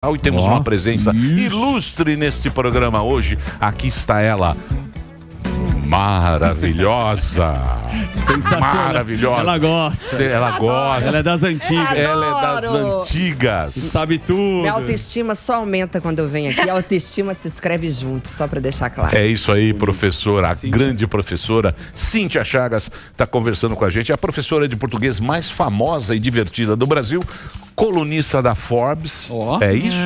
E temos uma presença ilustre neste programa hoje. Aqui está ela, maravilhosa. Sensacional. Maravilhosa. Ela gosta. Ela gosta. Ela é das antigas. Ela é das antigas. Sabe tudo. Minha autoestima só aumenta quando eu venho aqui. A autoestima se escreve junto, só pra deixar claro. É isso aí, professora, a grande professora Cíntia Chagas está conversando com a gente. É a professora de português mais famosa e divertida do Brasil, colunista da Forbes. É isso?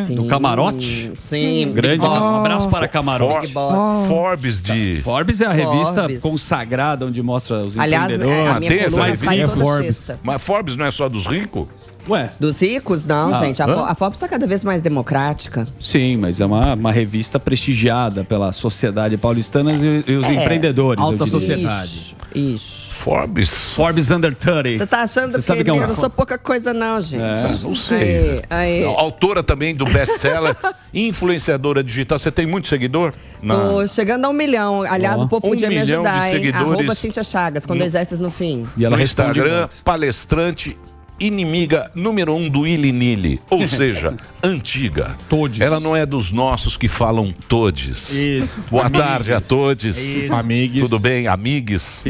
Sim, Do camarote? Sim. Grande. Um abraço para Camarote. Big Boss. Forbes de... Forbes é a revista Forbes. consagrada onde mostra os Aliás, empreendedores. a minha tem essa coluna sai revista? toda Forbes. sexta. Mas Forbes não é só dos ricos? Ué, Dos ricos, não, gente. A Forbes está cada vez mais democrática. sim, mas é uma revista prestigiada pela sociedade paulistana e os empreendedores. Alta eu diria. sociedade. Isso. Forbes? Forbes Under 30. Você tá achando Você sabe que que é eu não sou pouca coisa, não, gente. Não sei. Aí. Autora também do best-seller, influenciadora digital. Você tem muito seguidor? Tô chegando a 1 milhão. Aliás, o povo 1 podia me milhão de ajudar, hein? seguidores Arroba Cíntia Chagas, com 2 S no fim. E ela No responde Instagram, inbox. palestrante, inimiga número 1 do Ilinili. Ou seja, antiga. Todes. Ela não é dos nossos que falam todes. Isso. Boa tarde a todos. Amigues. Tudo bem, amigues?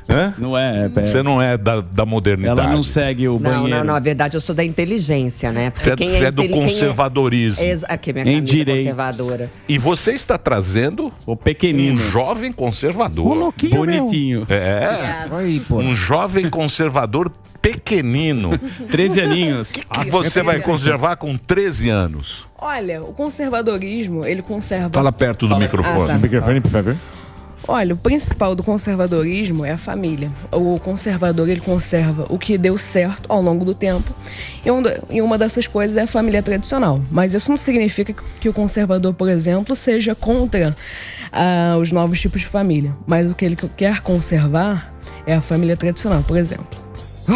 Hã? Não é, Você não é da modernidade. ela não segue o Não, banheiro. na verdade eu sou da inteligência, né? Porque Você é do conservadorismo. Aqui, minha Em camisa direito. conservadora. E você está trazendo O um pequenino. jovem conservador. Bonitinho. É, Aí, pô. um jovem conservador pequenino. 13 aninhos. Que você vai conservar com 13 anos. Olha, o conservadorismo, ele conserva... Fala perto do microfone. Ah, tá. Microfone, por favor. Olha, o principal do conservadorismo é a família. O conservador, ele conserva o que deu certo ao longo do tempo. E uma dessas coisas é a família tradicional. Mas isso não significa que o conservador, por exemplo, seja contra os novos tipos de família. Mas o que ele quer conservar é a família tradicional, por exemplo.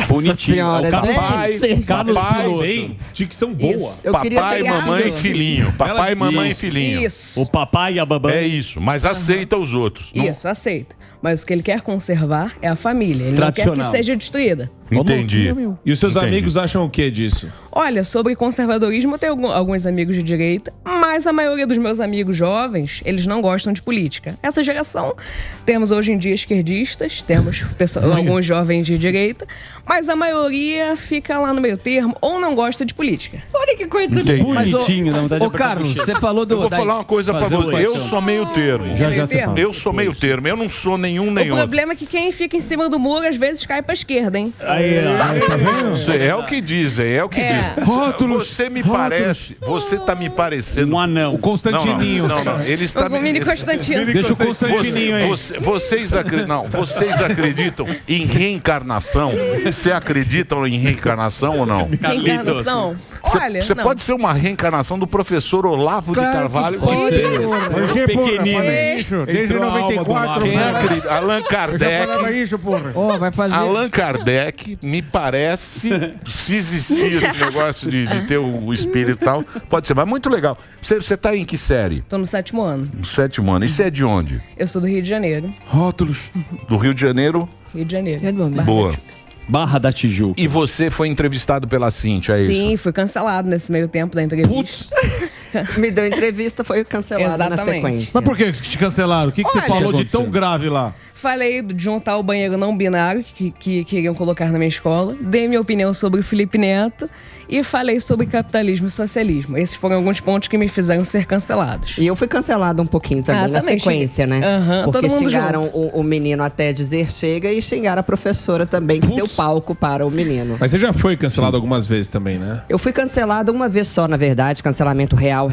Bonitinho. Senhora, O Papai, gente. Carlos papai, Piloto. Bem, dicção boa. Isso. Eu queria papai, ter mamãe e ido. filhinho. Papai, Ela mamãe e disse. filhinho. Isso. O papai e a babã. É isso, mas aceita os outros. Não- Isso, aceita. Mas o que ele quer conservar é a família. Ele não quer que Tradicional. seja destruída. Entendi. E os seus Entendi. amigos acham o que disso? Olha, sobre conservadorismo, eu tenho alguns amigos de direita, mas a maioria dos meus amigos jovens, eles não gostam de política. Essa geração, temos hoje em dia esquerdistas, temos alguns jovens de direita, mas a maioria fica lá no meio termo ou não gosta de política. Olha que coisa Entendi. Bonitinho, dá vontade de Ô, apertar Carlos, o bochecha. você falou do... Eu vou falar uma coisa pra fazer um você. Eu coração. sou meio termo. Já Meio você termo. fala. Eu sou meio termo. Eu não sou nenhum nem O outro. problema é que quem fica em cima do muro, às vezes, cai pra esquerda, hein? Aí, tá vendo? É o que dizem, é o que dizem. Rótulos, Você me parece, você tá me parecendo... Um anão. O Constantininho. Não. Ele está O mini Constantino. Deixa o Constantininho aí. Vocês acreditam em reencarnação? Você acreditam em reencarnação ou não? Reencarnação? Olha, Você não. pode ser uma reencarnação do professor Olavo de Carvalho. Hoje, Pequenino. porra, isso. Desde Entrou a alma do 94, Quem mano. acredita? Allan Eu já falava Kardec. isso, porra. Ó, vai fazer. Allan Kardec, me parece, se existir esse negócio de ter o espírito e tal, pode ser, mas muito legal. Você tá em que série? Tô no 7º ano. No 7º ano. E você é de onde? Eu sou do Rio de Janeiro. Rótulos. Do Rio de Janeiro? Rio de Janeiro. Boa. Barra da Tijuca. E você foi entrevistado pela Cíntia, é Sim, isso? fui cancelado nesse meio tempo da entrevista. Me deu entrevista, foi cancelada na Exatamente. sequência. Mas por que te cancelaram? O que você Olha, falou de aconteceu? tão grave lá? Falei de um tal banheiro não binário que queriam colocar na minha escola. Dei minha opinião sobre o Felipe Neto e falei sobre capitalismo e socialismo. Esses foram alguns pontos que me fizeram ser cancelados. E eu fui cancelada um pouquinho também na também sequência, xinguei. né? Aham, Porque todo mundo xingaram junto. o menino até dizer chega e xingaram a professora também, que deu palco para o menino. Mas você já foi cancelado algumas vezes também, né? Eu fui cancelada uma vez só, na verdade, cancelamento real,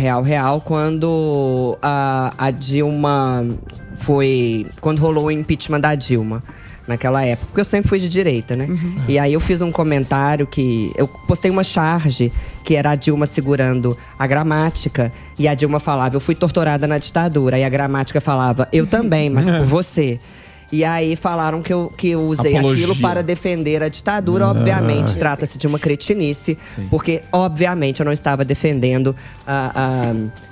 quando a Dilma foi... Quando rolou o impeachment da Dilma. Naquela época, porque eu sempre fui de direita, né? E aí eu fiz um comentário que... Eu postei uma charge que era a Dilma segurando a gramática. E a Dilma falava, eu fui torturada na ditadura. E a gramática falava, eu também, mas por você. E aí falaram que eu usei Apologia. aquilo para defender a ditadura. Obviamente, trata-se de uma cretinice. Porque, obviamente, eu não estava defendendo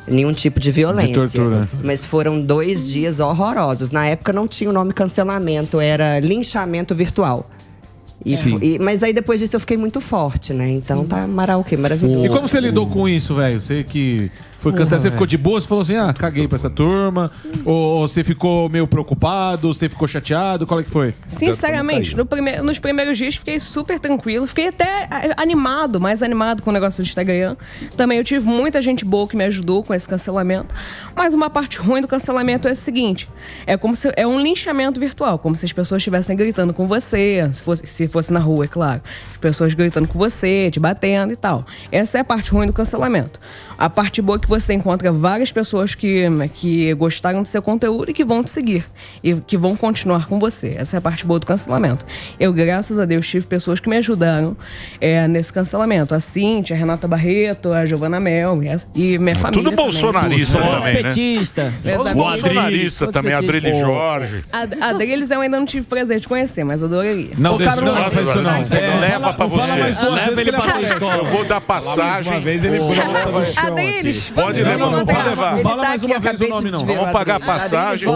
nenhum tipo de violência. De tortura. Mas foram 2 dias horrorosos. Na época não tinha o nome cancelamento, era linchamento virtual. Mas aí depois disso eu fiquei muito forte, né? Então tá maravilhoso. E como você lidou com isso, velho? Você que foi cancelado, você ficou de boa? Você falou assim, caguei pra essa turma? Ou você ficou meio preocupado? Você ficou chateado? Qual é que foi? Sinceramente, nos primeiros dias fiquei super tranquilo. Fiquei até mais animado com o negócio do Instagram. Também eu tive muita gente boa que me ajudou com esse cancelamento. Mas uma parte ruim do cancelamento é a seguinte. É um linchamento virtual. Como se as pessoas estivessem gritando com você. Se fosse na rua, é claro. As pessoas gritando com você, te batendo e tal. Essa é a parte ruim do cancelamento. A parte boa é que você encontra várias pessoas que gostaram do seu conteúdo e que vão te seguir. E que vão continuar com você. Essa é a parte boa do cancelamento. Eu, graças a Deus, tive pessoas que me ajudaram nesse cancelamento. A Cíntia, a Renata Barreto, a Giovana Mel e minha família. Tudo bolsonarista também, né? Petista. Os bolsonaristas também, a Adrilles Jorge. A Adrilles eu ainda não tive prazer de conhecer, mas eu adoraria. Não, cara, não faça isso não. Leva pra você. Leva ele pra escola. Eu vou dar passagem. Uma vez ele brota no chão. Pode levar, não pode levar. Não fala mais uma vez o nome, não. Vamos pagar a passagem.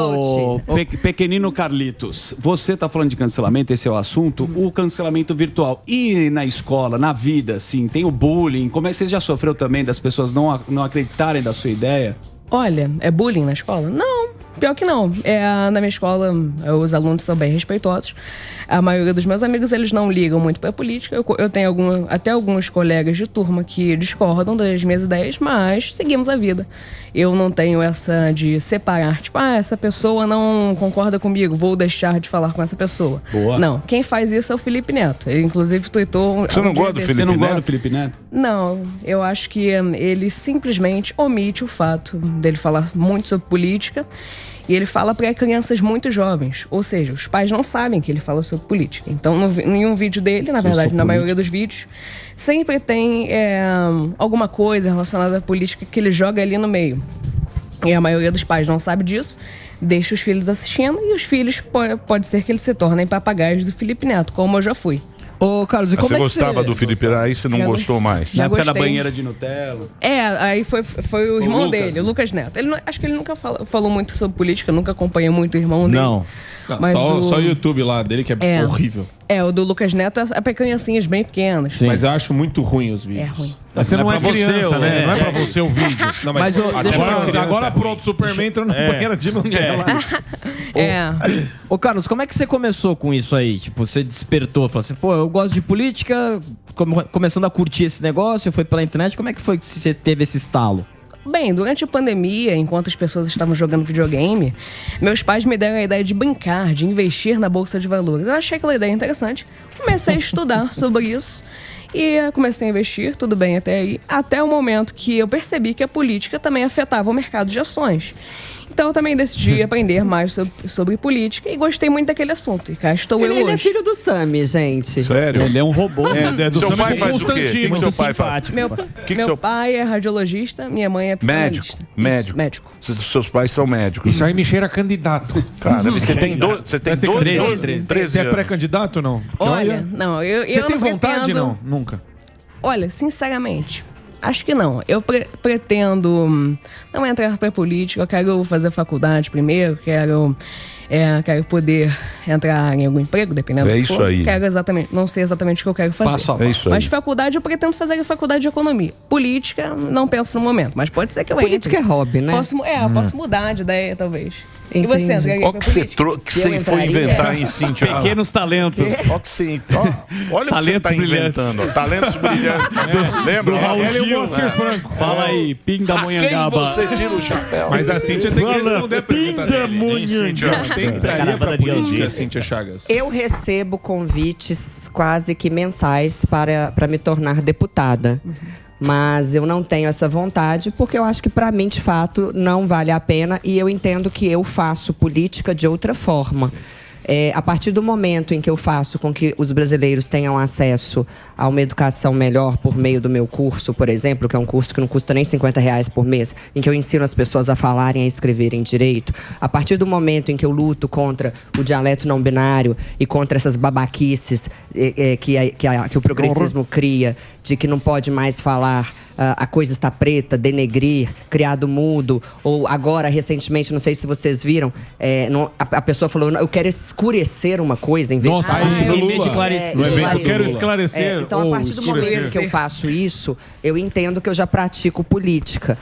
Pequenino Carlitos, você tá falando de cancelamento, esse é o assunto, o cancelamento virtual. E na escola, na vida, assim, tem o bullying, como é que você já sofreu também das pessoas não acreditarem da sua ideia? Olha, é bullying na escola? Não, pior que não. Na minha escola, os alunos são bem respeitosos. A maioria dos meus amigos, eles não ligam muito pra política. Eu tenho até alguns colegas de turma que discordam das minhas ideias, mas seguimos a vida. Eu não tenho essa de separar, tipo, essa pessoa não concorda comigo, vou deixar de falar com essa pessoa. Boa. Não, quem faz isso é o Felipe Neto. Ele, inclusive, tweetou... Você não gosta do Felipe Neto? Você não gosta do Felipe Neto? Não, eu acho que ele simplesmente omite o fato dele falar muito sobre política. E ele fala para crianças muito jovens. Ou seja, os pais não sabem que ele fala sobre política. Então, em um vídeo dele, na verdade, na maioria dos vídeos, sempre tem alguma coisa relacionada à política que ele joga ali no meio. E a maioria dos pais não sabe disso, deixa os filhos assistindo, e os filhos, pode ser que eles se tornem papagaios do Felipe Neto, como eu já fui. Ô, Carlos, e como você gostava do Felipe Neto, aí você não gostou mais? Na época da gostei. banheira de Nutella. Aí foi o irmão Lucas, dele, o Lucas Neto. Acho que ele nunca falou muito sobre política, nunca acompanhei muito o irmão dele. Não. Mas Só o YouTube lá dele que é horrível. O do Lucas Neto é pra criancinhas bem pequenas. Mas eu acho muito ruim os vídeos. É ruim. Mas você não é criança, né? Não é pra você o vídeo. Não, mas agora pronto, o Superman entrou na banheira de Nutella. Ô, Carlos, como é que você começou com isso aí? Tipo, você despertou, falou assim, eu gosto de política, começando a curtir esse negócio, foi pela internet, como é que foi que você teve esse estalo? Bem, durante a pandemia, enquanto as pessoas estavam jogando videogame, meus pais me deram a ideia de brincar, de investir na Bolsa de Valores. Eu achei aquela ideia interessante, comecei a estudar sobre isso e comecei a investir, tudo bem até aí, até o momento que eu percebi que a política também afetava o mercado de ações. Então eu também decidi aprender mais sobre política e gostei muito daquele assunto. E cá estou eu hoje. Ele é filho do Sami, gente. Sério? Ele é um robô. Do seu pai faz o quê? Constantino. O que seu pai faz? Meu pai é radiologista, minha mãe é psicanalista. Médico. Seus pais são médicos. Isso aí me cheira candidato. Cara, você tem 13 Você é anos. pré-candidato ou não? Olha, não, Você eu tem não vontade, pretendo... não? Nunca. Olha, sinceramente, acho que não. Eu pretendo não entrar pra política. Eu quero fazer faculdade primeiro, quero poder entrar em algum emprego, dependendo do que isso for. aí. Não sei exatamente o que eu quero fazer. Passo a passo. É isso aí. Mas faculdade, eu pretendo fazer a faculdade de economia. Política, não penso no momento, mas pode ser que eu Política é hobby, né? Posso mudar de ideia, talvez. Entendi. E você entraria Olha pra que você política? que você foi inventar em Cíntia. Pequenos talentos. Olha que você, olha o que você tá inventando. Talentos brilhantes. Lembra? Ele é o Moacir Franco. Fala aí, Pindamonhangaba. Quem você tira o chapéu? Mas a Cíntia tem que responder a pergunta dele. Cíntia. Você entraria pra política, Cíntia Chagas? Eu recebo convites quase que mensais para me tornar deputada. Mas eu não tenho essa vontade porque eu acho que para mim, de fato, não vale a pena e eu entendo que eu faço política de outra forma. A partir do momento em que eu faço com que os brasileiros tenham acesso a uma educação melhor por meio do meu curso, por exemplo, que é um curso que não custa nem R$50 por mês, em que eu ensino as pessoas a falarem e a escreverem direito, a partir do momento em que eu luto contra o dialeto não binário e contra essas babaquices que o progressismo cria, de que não pode mais falar a coisa está preta, denegrir, criado mudo, ou agora, recentemente, não sei se vocês viram, a pessoa falou, eu quero escurecer uma coisa, em vez Nossa, de... em vez de esclarecer. Eu quero esclarecer. Então, a partir do momento que eu faço isso, eu entendo que eu já pratico política.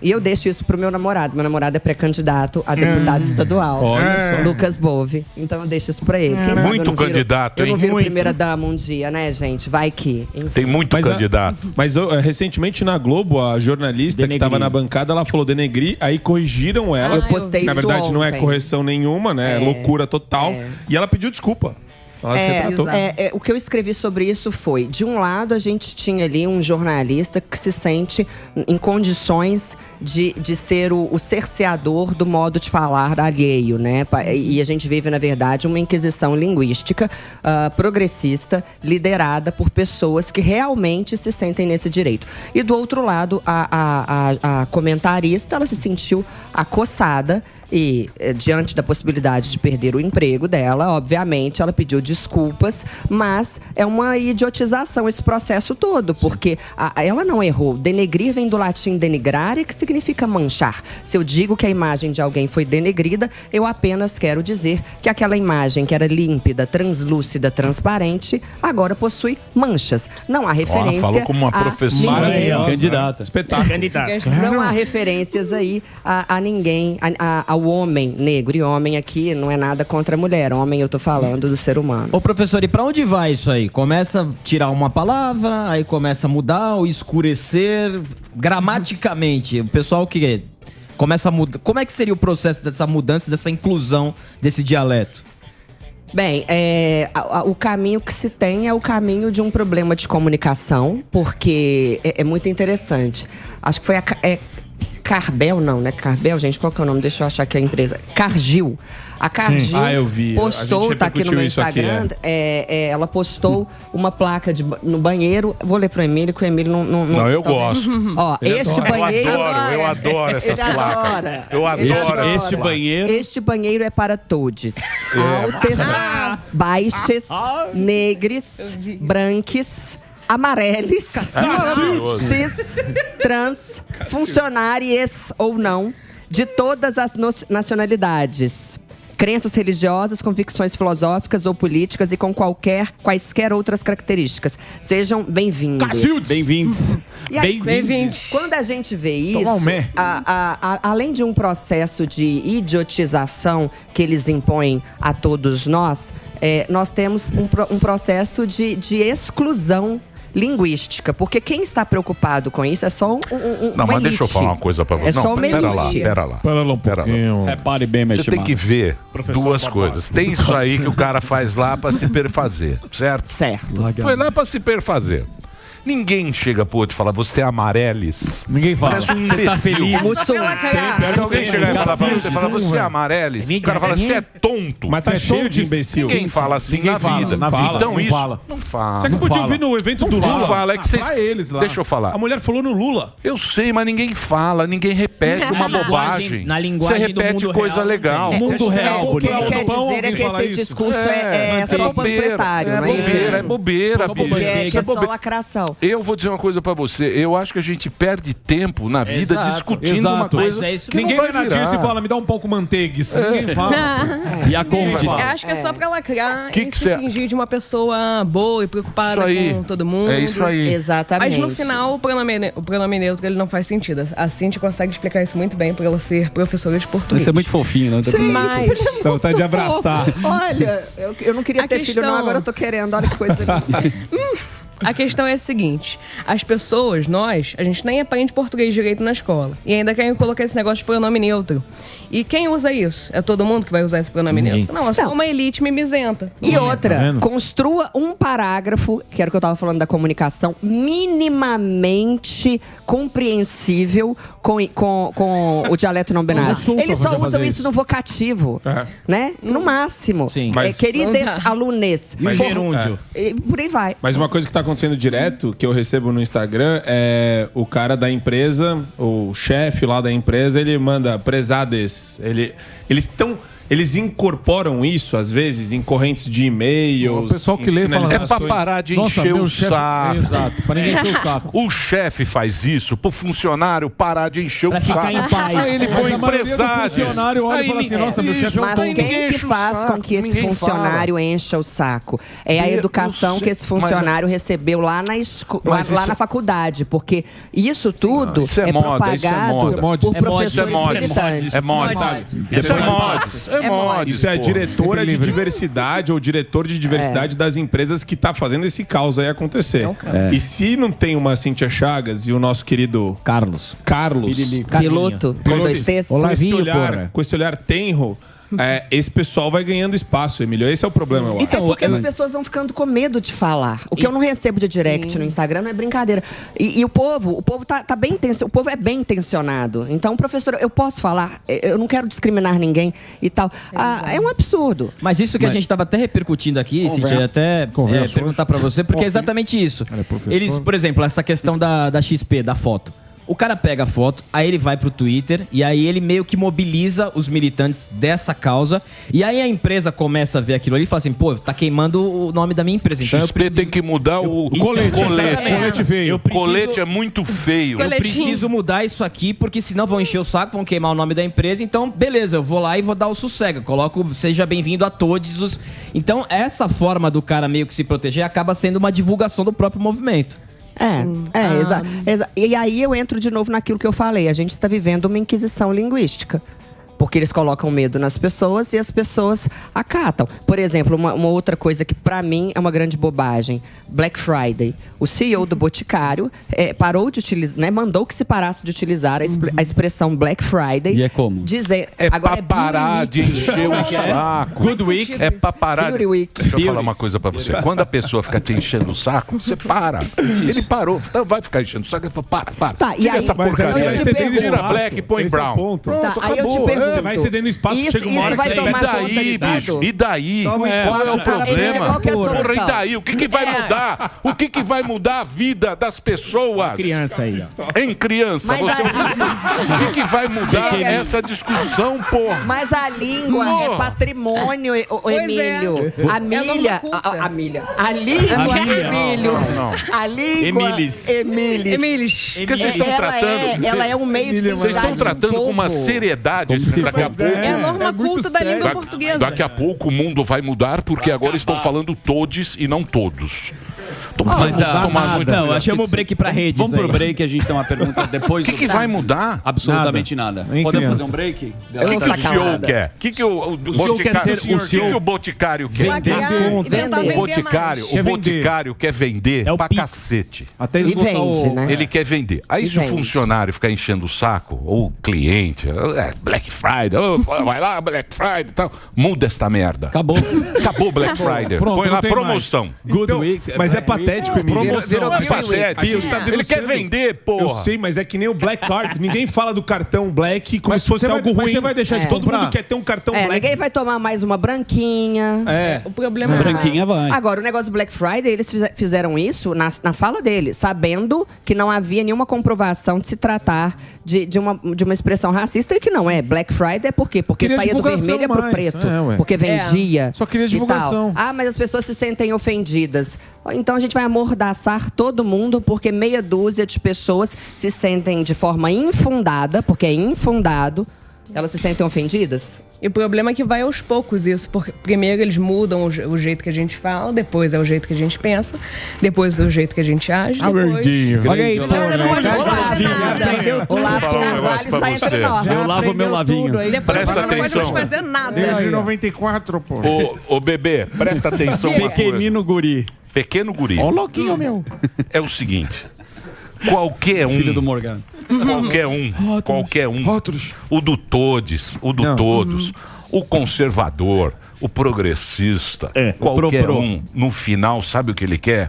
E eu deixo isso pro meu namorado. Meu namorado é pré-candidato a deputado estadual. Olha só. Lucas Bove. Então eu deixo isso pra ele. Quem sabe muito candidato, eu não hein? viro Muito. primeira dama um dia, né, gente? Vai que. Enfim. Tem muito candidato. Mas recentemente na Globo, a jornalista que estava na bancada, ela falou denegrir, aí corrigiram ela. Eu postei Na isso verdade, não é ontem. correção nenhuma, né? É loucura total. E ela pediu desculpa. Ela se retratou. O que eu escrevi sobre isso foi, de um lado, a gente tinha ali um jornalista que se sente em condições de ser o cerceador do modo de falar alheio, né? E a gente vive, na verdade, uma inquisição linguística progressista, liderada por pessoas que realmente se sentem nesse direito. E do outro lado, a comentarista, ela se sentiu acossada e, diante da possibilidade de perder o emprego dela, obviamente, ela pediu desculpas, mas é uma idiotização esse processo todo, porque ela não errou. Denegrir vem do latim denigrare, que significa manchar. Se eu digo que a imagem de alguém foi denegrida, eu apenas quero dizer que aquela imagem que era límpida, translúcida, transparente, agora possui manchas. Não há referência falou como uma professora. Candidata. Espetáculo. Não há referências aí a ninguém, ao homem negro. E homem aqui não é nada contra a mulher. Homem, eu tô falando do ser humano. Ô, professor, e pra onde vai isso aí? Começa a tirar uma palavra, aí começa a mudar ou escurecer gramaticamente. O pessoal que começa a mudar. Como é que seria o processo dessa mudança, dessa inclusão desse dialeto? Bem, o caminho que se tem é o caminho de um problema de comunicação, porque é muito interessante. Acho que foi Carbel, não, né? Carbel, gente, qual que é o nome? Deixa eu achar aqui a empresa. Cargill. A Cargill eu vi. postou, tá aqui no meu Instagram, ela postou uma placa no banheiro. Vou ler pro Emílio, que o Emílio não eu gosto. Ó, este banheiro... Eu adoro essas placas. Eu adoro. Este banheiro é para todos. Altes, baixes, negres, branques, amareles, cis, trans, funcionários ou não, de todas as nacionalidades, crenças religiosas, convicções filosóficas ou políticas e com quaisquer outras características. Sejam bem-vindos. Bem-vindos. E aí, Bem-vindos. quando a gente vê isso, além de um processo de idiotização que eles impõem a todos nós, nós temos um processo de exclusão linguística, porque quem está preocupado com isso é só Não, mas elite. deixa eu falar uma coisa pra você. É só uma pera elite. lá. Repare bem, meu Você tem estimado. que ver duas coisas. Tem isso aí que o cara faz lá pra se perfazer, certo? Certo. Foi lá pra se perfazer. Ninguém chega pro outro e fala, você é amarelis. Ninguém fala. Parece um Você tá imbecil. feliz? Se alguém chegar e falar pra você, fala, você é amarelis, o cara fala, você é tonto. Mas tá cheio de imbecil. Ninguém fala assim na vida. Então isso, não fala. Você acabou de ouvir no evento do Não Lula? fala, é que vocês... Pra eles lá. Deixa eu falar. A mulher falou no Lula. Eu sei, mas ninguém fala, ninguém repete uma bobagem. Na linguagem Você do repete mundo coisa real, legal. não tem. Mundo real, O que ele bonito. quer Pão, dizer é alguém que fala esse isso? discurso é só panfletário, não é isso? É bobeira, bicho. Que é Isso é só bobeira. lacração. Eu vou dizer uma coisa pra você. Eu acho que a gente perde tempo na vida Exato, discutindo uma exato. coisa Mas é isso que Ninguém não vai vai na virar. Dirce e fala, me dá um pouco manteiga. Isso ninguém fala. E a Contes? Eu acho que é só pra lacrar Que e que se cê- fingir de uma pessoa boa e preocupada Isso aí. com todo mundo. É isso aí. Exatamente. Mas no final, o pronome neutro ele não faz sentido. A Cintia consegue explicar isso muito bem por ela ser professora de português. Isso é muito fofinho, né? Mas Então tá de abraçar. Olha, eu não queria A ter filho, não, questão- agora eu tô querendo. Olha que coisa linda. a questão é a seguinte: as pessoas, a gente nem aprende português direito na escola. E ainda querem colocar esse negócio de pronome neutro. E quem usa isso? É todo mundo que vai usar esse pronome neutro? Não, é só Não. uma elite mimizenta. E outra, vendo? construa um parágrafo, que era o que eu tava falando da comunicação, minimamente compreensível com o dialeto não binário. Mas o Sul Eles só só podia usam fazer isso isso. no vocativo, né? No máximo. Sim. Mas- Queridas Não dá. alunes. Mas- gerúndio. E por aí vai. Mas uma coisa que tá acontecendo direto, que eu recebo no Instagram, é o cara da empresa, o chefe lá da empresa, ele manda prezades. Eles estão eles incorporam isso, às vezes, em correntes de e-mails. O pessoal que lê fala, é pra parar de encher o saco. Exato, pra ninguém encher o saco. O chefe faz isso pro funcionário parar de encher Pra o saco. ficar em paz. Aí ele Mas põe a maioria do empresários. funcionário olha e fala assim, nossa, meu chefe é um Mas tonto. quem que faz com que esse funcionário encha o saco? É a educação que esse funcionário recebeu lá na faculdade. Porque isso tudo isso é é moda, propagado por professores militantes. É mods. Isso é a diretora de diversidade ou diretor de diversidade das empresas que tá fazendo esse caos aí acontecer. E se não tem uma Cíntia Chagas e o nosso querido Carlos. Piloto, com dois T's. Com esse olhar tenro, esse pessoal vai ganhando espaço, Emílio. Esse é o problema, eu acho. Então, porque as pessoas vão ficando com medo de falar. O que eu não recebo de direct no Instagram não é brincadeira. E o povo tá bem intencionado. O povo é bem intencionado. Então, professor, eu posso falar, eu não quero discriminar ninguém e tal. É um absurdo. Mas isso que a gente estava até repercutindo aqui, Cíntia, até perguntar pra você, porque é exatamente isso. Eles, por exemplo, essa questão da XP, da foto. O cara pega a foto, aí ele vai pro Twitter e aí ele meio que mobiliza os militantes dessa causa. E aí a empresa começa a ver aquilo ali e fala assim, pô, tá queimando o nome da minha empresa. Então XP tem que mudar o colete. Colete feio. Colete é muito feio. Eu preciso mudar isso aqui, porque senão vão encher o saco, vão queimar o nome da empresa. Então, beleza, eu vou lá e vou dar o sossego. Coloco, seja bem-vindo a todos os... Então, essa forma do cara meio que se proteger acaba sendo uma divulgação do próprio movimento. Exato. E aí eu entro de novo naquilo que eu falei. A gente está vivendo uma inquisição linguística. Porque eles colocam medo nas pessoas e as pessoas acatam. Por exemplo, uma outra coisa que pra mim é uma grande bobagem. Black Friday. O CEO do Boticário parou de utilizar, né, mandou que se parasse de utilizar a expressão Black Friday. E é como? Dizer, agora pra parar de encher o saco. Good Week. É pra parar. Beauty Week. Deixa eu falar uma coisa pra você. Quando a pessoa fica te enchendo o saco, você para. Ele parou. Então vai ficar enchendo o saco. Ele fala, para. Tá, e tira aí, essa porcaria. eu te pergunto. Tira black e põe brown. Ponto. Tá, aí eu te pergunto. Você vai cedendo espaço, chega uma hora vai que você tomar E daí, conta bicho? E daí? Toma Qual espaço, é o cara. problema? Qual que é a Porra, solução? e daí? O que vai mudar? O que vai mudar a vida das pessoas? Criança aí, ó. Em criança. Mas Você... O que vai mudar essa discussão, porra? Mas a língua é patrimônio, Emílio. A milha. A milha. A língua, Emílio. A língua, Emílis. Porque vocês estão tratando. Ela é um meio de identidade. Vocês estão tratando do com uma povo. seriedade. Daqui a pouco. É a norma culta da língua portuguesa. Daqui a pouco o mundo vai mudar, porque agora estão falando todes e não todos. Não, chama o break pra rede. Vamos pro break, a gente tem uma pergunta depois. O que vai mudar? Absolutamente nada. Podemos fazer um break? O que o CEO quer? O que o Boticário quer? O Boticário quer vender pra cacete. Até E vende, né? Ele quer vender. Aí se o vende. funcionário ficar enchendo o saco, ou o cliente, Black Friday, vai lá, Black Friday e tal, muda esta merda. Acabou. Acabou o Black Friday. Pronto, Põe não lá tem promoção. Good Week. Mas é patético, Emílio. Virou É Beauty Week. patético. Ele quer vender, porra. Eu sei, mas é que nem o Black Card. Ninguém fala do cartão Black como se fosse algo ruim. Você vai deixar de Todo comprar? mundo quer ter um cartão Black. Ninguém vai tomar mais uma branquinha. O problema Branquinha vai. Agora, o negócio do Black Friday, eles fizeram isso na fala dele, sabendo que não havia nenhuma comprovação de se tratar de uma expressão racista e que não é. Black Friday é por quê? Porque Queria saía do divulgação vermelho pro mais, preto. ué. Porque vendia. Só queria e divulgação. tal. Mas as pessoas se sentem ofendidas. Então a gente vai amordaçar todo mundo porque meia dúzia de pessoas se sentem de forma infundada, porque é infundado, elas se sentem ofendidas. E o problema é que vai aos poucos isso, porque primeiro eles mudam o jeito que a gente fala, depois é o jeito que a gente pensa, depois é o jeito que a gente age, depois... Ok, Você não pode falar nada. O Lavo falar um Carvalho negócio pra está entre você. nós. Eu lavo meu lavinho. Depois Presta você não pode atenção. mais fazer nada. Desde 94, pô. Ô, bebê, presta atenção uma coisa. Pequenino guri. Pequeno guri. Ó o louquinho, meu. É o seguinte. Qualquer um. Filho do Morgan. Qualquer um. Rótulos. O do todes, o do todos, o conservador, o progressista, qualquer pro. um, no final, sabe o que ele quer?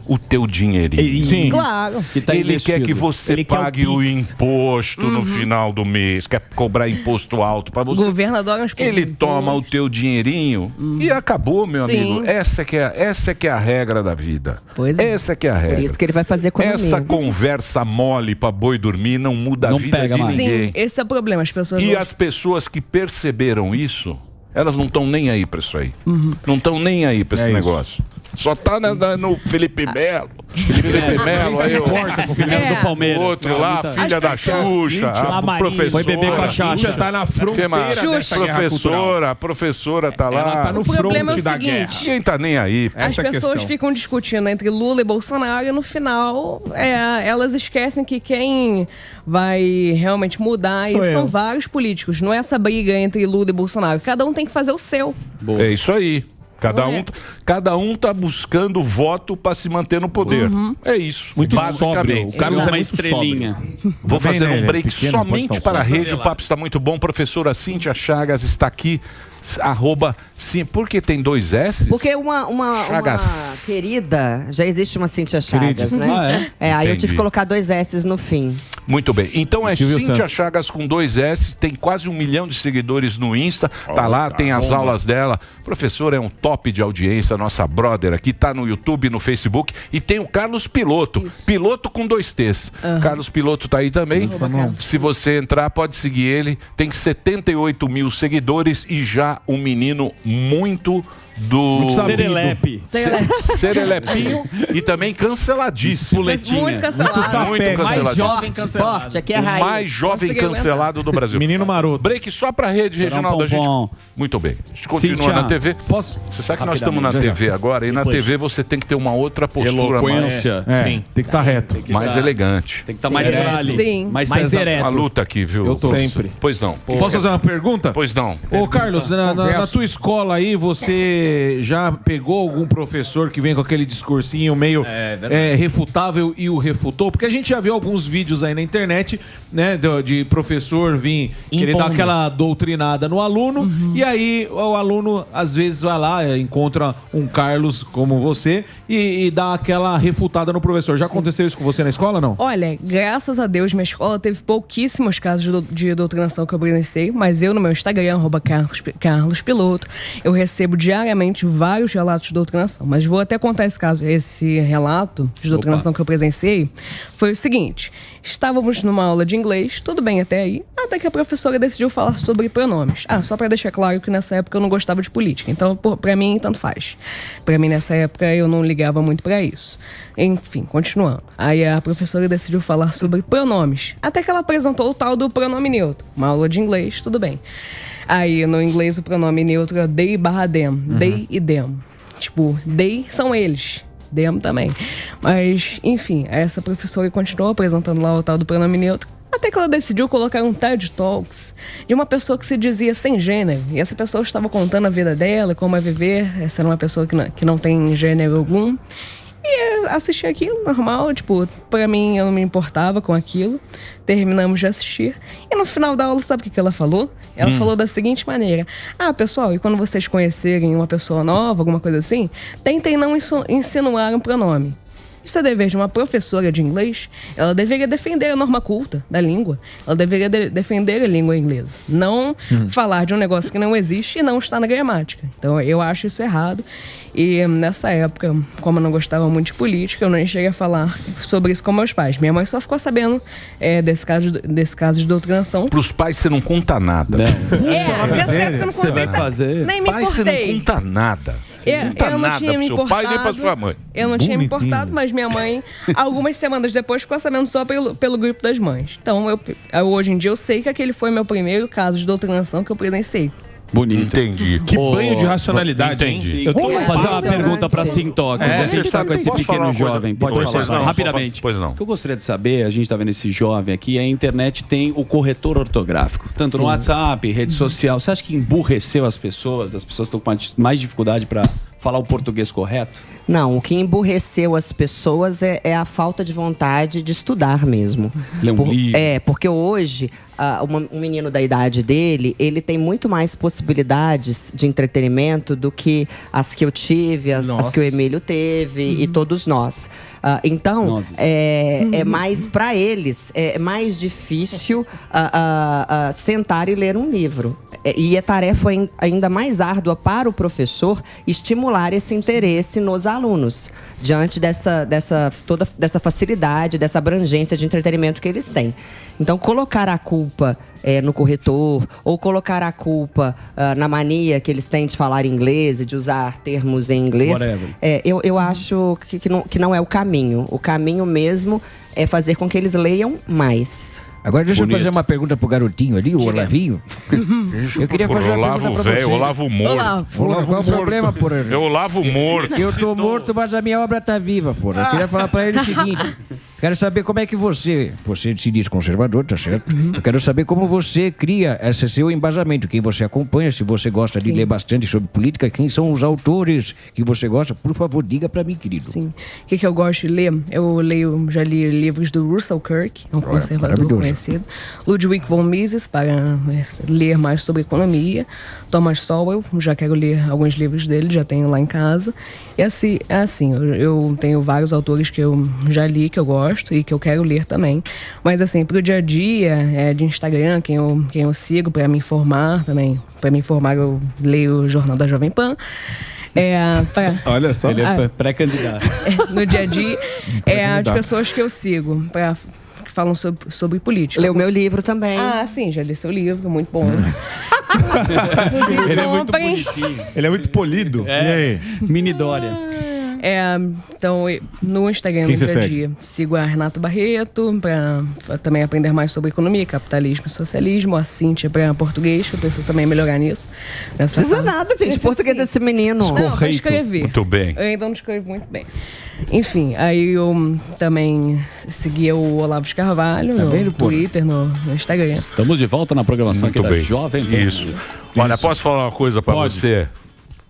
o teu dinheirinho. Sim. Claro. Ele quer que você pague o imposto no Uhum. final do mês, quer cobrar imposto alto para você. O governo adora uns Ele toma o teu dinheirinho e acabou, meu Sim. amigo. Essa que é a regra da vida. Essa que é a regra. Por isso que ele vai fazer economia. Essa conversa mole para boi dormir não muda a vida de ninguém. Sim, esse é o problema. As pessoas E não- as pessoas que perceberam isso, elas não estão nem aí para isso aí. Não estão nem aí para esse isso. negócio. Só tá no Felipe Melo. Felipe Melo, aí o Felipe do Palmeiras. o outro lá, Muita- filha da Xuxa, a professora. Foi beber com a Xuxa. Tá na Que fronteira mais? dessa guerra cultural. A professora tá lá. Ela tá no O problema fronte é o da seguinte, guerra. Ninguém tá nem aí. As Essa é a pessoas questão. ficam discutindo entre Lula e Bolsonaro e no final elas esquecem que quem vai realmente mudar Sou isso eu. são vários políticos. Não é essa briga entre Lula e Bolsonaro. Cada um tem que fazer o seu. É isso aí. Não é? Cada um tá buscando voto para se manter no poder. É isso. Muito basicamente. sóbrio. O Carlos é uma muito estrelinha. Vou Tá bem, fazer né? um Ele é break pequeno, somente pode para a pausar. rede. O papo está muito bom. Professora Cíntia Chagas está aqui. Sim, por que tem 2 S? Porque uma Chagas. querida, já existe uma Cíntia Chagas, né? Ah, Aí eu Entendi. tive que colocar 2 S no fim. Muito bem. Então é Silvio Cíntia Santos. Chagas com 2 S, tem quase 1 milhão de seguidores no Insta, tá lá, tem as aulas dela. Professora é um top de audiência, nossa brother aqui, tá no YouTube, no Facebook. E tem o Carlos Piloto, Piloto com 2 T's. Carlos Piloto tá aí também. Se você entrar, pode seguir ele. Tem 78 mil seguidores e já um menino muito do... Serelepe. Serelepinho e também canceladíssimo. Muito cancelado. Muito canceladíssimo. Forte, aqui é a O raiz. mais jovem Consegui cancelado do Brasil. Menino maroto. Break só pra rede, Reginaldo. A gente... pompom. Muito bem. A gente continua Cíntia, na TV. Posso? Você sabe que nós estamos na Rapidamente, TV agora e na TV você tem que ter uma outra postura É, tem que estar reto. mais elegante. Tem que estar mais trali. Sim. Mais Mais César. ereto. Uma luta aqui, viu? Eu tô. Sempre. Pois não. Posso fazer uma pergunta? Pois não. Ô, Carlos, na tua escola aí, você já pegou algum professor que vem com aquele discursinho meio refutável e o refutou? Porque a gente já viu alguns vídeos aí na internet, né, de professor vir querer dar Impondo. aquela doutrinada no aluno, e aí o aluno, às vezes, vai lá, encontra um Carlos como você e dá aquela refutada no professor. Já aconteceu isso com você na escola, não? Olha, graças a Deus, minha escola teve pouquíssimos casos de doutrinação que eu presenciei, mas eu no meu Instagram, @Carlos Piloto, eu recebo diariamente vários relatos de doutrinação. Mas vou até contar esse relato de doutrinação que eu presenciei. Foi o seguinte: estávamos numa aula de inglês, tudo bem até aí, até que a professora decidiu falar sobre pronomes. Só pra deixar claro que nessa época eu não gostava de política, então pra mim tanto faz. Pra mim nessa época eu não ligava muito pra isso. Enfim, continuando. Aí a professora decidiu falar sobre pronomes, até que ela apresentou o tal do pronome neutro. Uma aula de inglês, tudo bem. Aí no inglês o pronome neutro é they/them, they e them. Tipo, they são eles. Them também. Mas, enfim, essa professora continuou apresentando lá o tal do pronome neutro, até que ela decidiu colocar um TED Talks de uma pessoa que se dizia sem gênero. E essa pessoa estava contando a vida dela, como é viver. Essa era uma pessoa que não tem gênero algum. E eu assisti aquilo, normal, tipo, pra mim eu não me importava com aquilo. Terminamos de assistir. E no final da aula, sabe o que ela falou? Ela falou da seguinte maneira: pessoal, e quando vocês conhecerem uma pessoa nova, alguma coisa assim, tentem não insinuar um pronome. Isso é dever de uma professora de inglês. Ela deveria defender a norma culta da língua. Ela deveria defender a língua inglesa. Não falar de um negócio que não existe e não está na gramática. Então, eu acho isso errado. E nessa época, como eu não gostava muito de política, eu não cheguei a falar sobre isso com meus pais. Minha mãe só ficou sabendo desse caso de doutrinação. Pros pais você não conta nada. Nessa época eu não Você vai contei, fazer. nem me Pai você importei. não conta nada. Você não conta Eu não nada tinha pro me seu pai nem pra importado. sua mãe. Eu não tinha me importado, mas minha mãe, algumas semanas depois, ficou sabendo só pelo grupo das mães. Então, hoje em dia, eu sei que aquele foi meu primeiro caso de doutrinação que eu presenciei. Bonito. Entendi. Que banho de racionalidade, hein? Entendi. Eu vou fazer uma Impressionante. pergunta para Sintoc. Você Você está sabe, com esse posso falar pequeno uma coisa? jovem. Pode Pois falar, não, rapidamente. pois não. O que eu gostaria de saber, a gente está vendo esse jovem aqui, a internet tem o corretor ortográfico. Tanto no WhatsApp, rede social. Você acha que emburreceu as pessoas? As pessoas estão com mais dificuldade para falar o português correto? Não, o que emburreceu as pessoas é a falta de vontade de estudar mesmo. Porque hoje, um menino da idade dele, ele tem muito mais possibilidades de entretenimento do que as que eu tive, as que o Emílio teve e todos nós. Então, é mais para eles, é mais difícil sentar e ler um livro. E a tarefa ainda mais árdua para o professor estimular esse interesse nos alunos, diante toda dessa facilidade, dessa abrangência de entretenimento que eles têm. Então, colocar a culpa no corretor, ou colocar a culpa na mania que eles têm de falar inglês e de usar termos em inglês, eu acho que não é o caminho. O caminho mesmo é fazer com que eles leiam mais. Agora deixa eu fazer uma pergunta pro garotinho ali, o Olavinho. Eu queria fazer uma pergunta pra você. Olavo morto. Olavo, qual o problema, porra? Eu Olavo morto. Eu tô morto, mas a minha obra tá viva, porra. Eu queria falar pra ele o seguinte. Quero saber como é que você se diz conservador, tá certo? Eu quero saber como você cria esse seu embasamento, quem você acompanha, se você gosta de ler bastante sobre política, quem são os autores que você gosta. Por favor, diga pra mim, querido. Sim. O que eu gosto de ler? Já li livros do Russell Kirk, um conservador conhecido. Ludwig von Mises, para ler mais sobre economia. Thomas Sowell, já quero ler alguns livros dele, já tenho lá em casa. E assim, eu tenho vários autores que eu já li, que eu gosto e que eu quero ler também. Mas assim, pro dia a dia, de Instagram, quem eu sigo para me informar também. Para me informar, eu leio o Jornal da Jovem Pan. Olha só. Ele é pré-candidato. No dia a dia, as pessoas que eu sigo, que falam sobre política. Leu meu livro também. Sim, já li seu livro, muito bom. Ele é muito bonitinho. Ele é muito polido. E aí? Mini Dória. Então, no Instagram, no dia a dia, sigo a Renata Barreto para também aprender mais sobre economia, capitalismo e socialismo. A Cíntia para português, que eu preciso também melhorar nisso. Não precisa nada, gente. Português esse menino. Não, para escrever. Muito bem. Eu ainda não escrevo muito bem. Enfim, aí eu também seguia o Olavo de Carvalho no Twitter, no Instagram. Estamos de volta na programação aqui da Jovem Pan. Isso. Olha, posso falar uma coisa para você?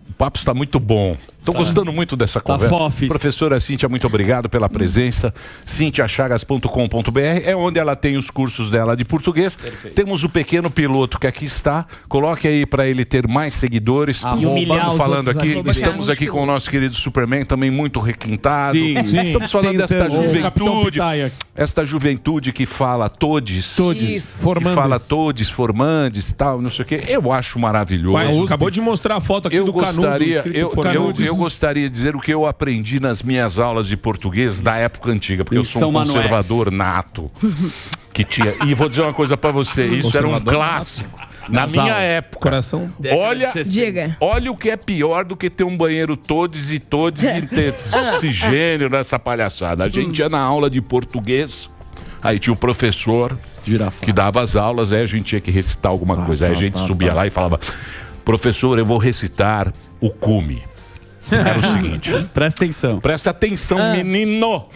O papo está muito bom. Estou gostando muito dessa conversa. Professora Cíntia, muito obrigado pela presença. CínthiaChagas.com.br é onde ela tem os cursos dela de português. Perfeito. Temos o pequeno piloto que aqui está. Coloque aí para ele ter mais seguidores. Estamos falando aqui. Estamos aqui com o nosso querido Superman, também muito requintado. Sim. Estamos falando desta juventude. Esta juventude que fala todes. Formandes. Que fala todes, formandes, tal, não sei o quê. Eu acho maravilhoso. Mas acabou de mostrar a foto aqui do Canudo. Eu gostaria de dizer o que eu aprendi nas minhas aulas de português da época antiga, porque eu sou um conservador nato. Que tinha... E vou dizer uma coisa pra você, isso era um clássico. Na minha época. Coração. Olha o que é pior do que ter um banheiro todos e ter oxigênio nessa palhaçada. A gente ia na aula de português, aí tinha o professor que dava as aulas, aí a gente tinha que recitar alguma coisa. Aí a gente subia lá e falava: professor, eu vou recitar o cume. Era o seguinte. Presta atenção, menino.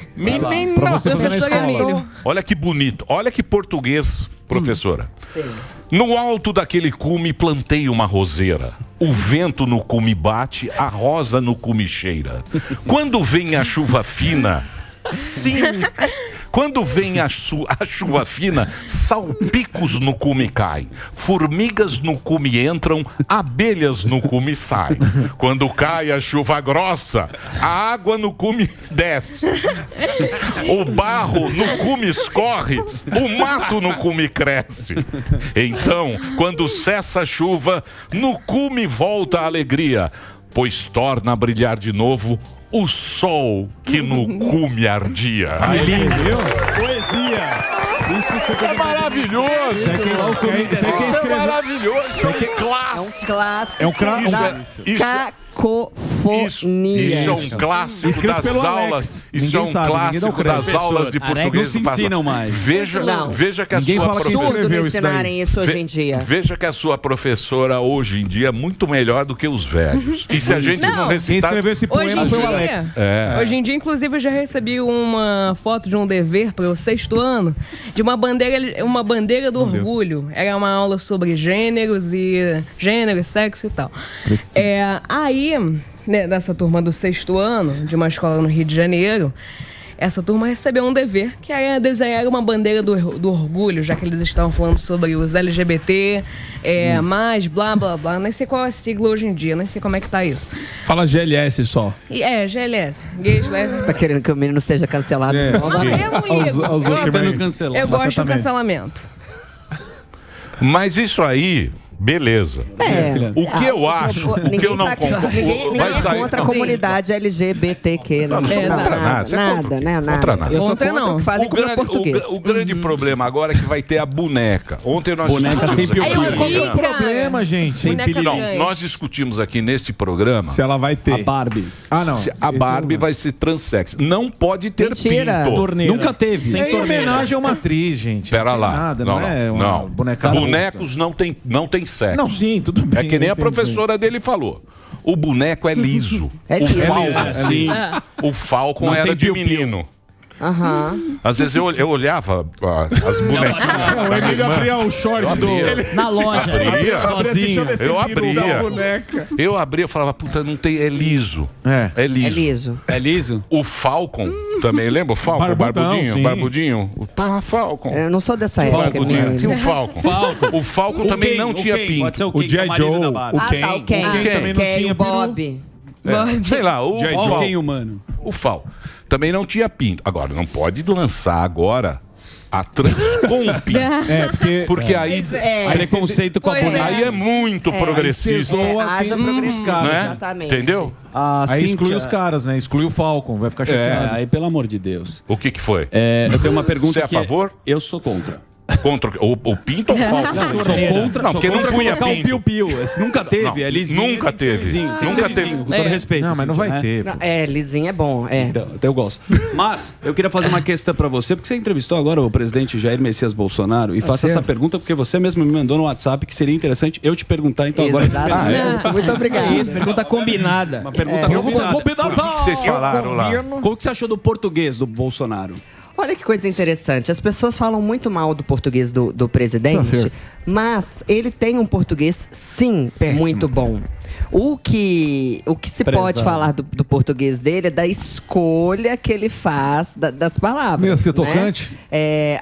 Olha que bonito. Olha que português, professora. No alto daquele cume plantei uma roseira. O vento no cume bate, a rosa no cume cheira. Quando vem a chuva fina, sim... Quando vem a chuva fina, salpicos no cume caem, formigas no cume entram, abelhas no cume saem. Quando cai a chuva grossa, a água no cume desce, o barro no cume escorre, o mato no cume cresce. Então, quando cessa a chuva, no cume volta a alegria, pois torna a brilhar de novo o sol que no cume ardia. Lindo, viu? Poesia. Isso é maravilhoso. Isso é maravilhoso. Isso é um clássico. É um clássico. Cacofonia. Isso é um clássico das aulas. Isso é um clássico das aulas de português. Não se ensinam mais. Veja que a sua professora ensinarem isso hoje em dia. Veja que a sua professora hoje em dia é muito melhor do que os velhos. E se a gente não recitasse... Quem escreveu esse poema foi o Alex. Hoje em dia, inclusive, eu já recebi uma foto de um dever para o 6º ano de uma bandeira do orgulho. Era uma aula sobre gênero, sexo e tal. Aí nessa turma do 6º ano, de uma escola no Rio de Janeiro, essa turma recebeu um dever, que era desenhar uma bandeira do orgulho, já que eles estavam falando sobre os LGBT, mais blá, blá, blá. Nem sei qual é a sigla hoje em dia, nem sei como é que tá isso. Fala GLS só. GLS. Gays, lésbicas. Tá querendo que o menino seja cancelado? Eu gosto do cancelamento. Mas isso aí... Beleza. O que eu acho, o que eu não concordo... Ninguém é contra a comunidade LGBTQ. Não sou contra nada. Nada, né? Contra nada. Eu sou contra o que fazem com o português. O grande problema agora é que vai ter a boneca. Ontem nós discutimos aqui. Qual é o problema, gente? Não, nós discutimos aqui neste programa... Se ela vai ter. A Barbie. A Barbie vai ser transsexo. Não pode ter pinto. Torneira. Nunca teve. Sem homenagem a uma atriz, gente. Pera lá. Nada, não. Bonecos não tem sexo. Não, sim, tudo bem. É que nem a professora dele falou. O boneco é liso. O Falcon era de menino. Às vezes eu olhava as bonequinhas. O Emílio abria o short na loja. Eu abria e falava, puta, não tem. É liso. É liso. É liso. O Falcon também, lembra o Falcon? Barbudinho. O Falcon. Eu não sou dessa época. Tinha o Falcon. O Falcon também não tinha pinto. O G.I. Joe. O Ken também não tinha. O Bob. Sei lá, o Ken humano. O Falcon. Também não tinha pinto. Agora, não pode lançar agora a trans com pinto. Porque aí... preconceito com a boneca. Aí é muito progressista. Haja progressista, exatamente. Entendeu? Aí exclui os caras, né? Exclui o Falcon, vai ficar chateado. Aí, pelo amor de Deus. O que foi? Eu tenho uma pergunta. Você é a favor? Eu sou contra. Contra o pinto ou o Falcon? Não, sou contra. Não, porque não punha pinto. O piu-piu. Esse nunca teve. É lisinho. Nunca teve. Nunca teve. Com todo respeito. Não, mas não vai ter. Lisinho é bom. Então, eu gosto. Mas, eu queria fazer uma questão pra você, porque você entrevistou agora o presidente Jair Messias Bolsonaro e faço essa pergunta porque você mesmo me mandou no WhatsApp que seria interessante eu te perguntar, então agora eu te pergunto. Muito obrigado. Isso, pergunta combinada. Uma pergunta combinada. O que vocês falaram lá? Qual que você achou do português do Bolsonaro? Olha que coisa interessante. As pessoas falam muito mal do português do presidente, mas ele tem um português, sim, muito bom. O que se pode falar do português dele é da escolha que ele faz das palavras. Meio ser tocante.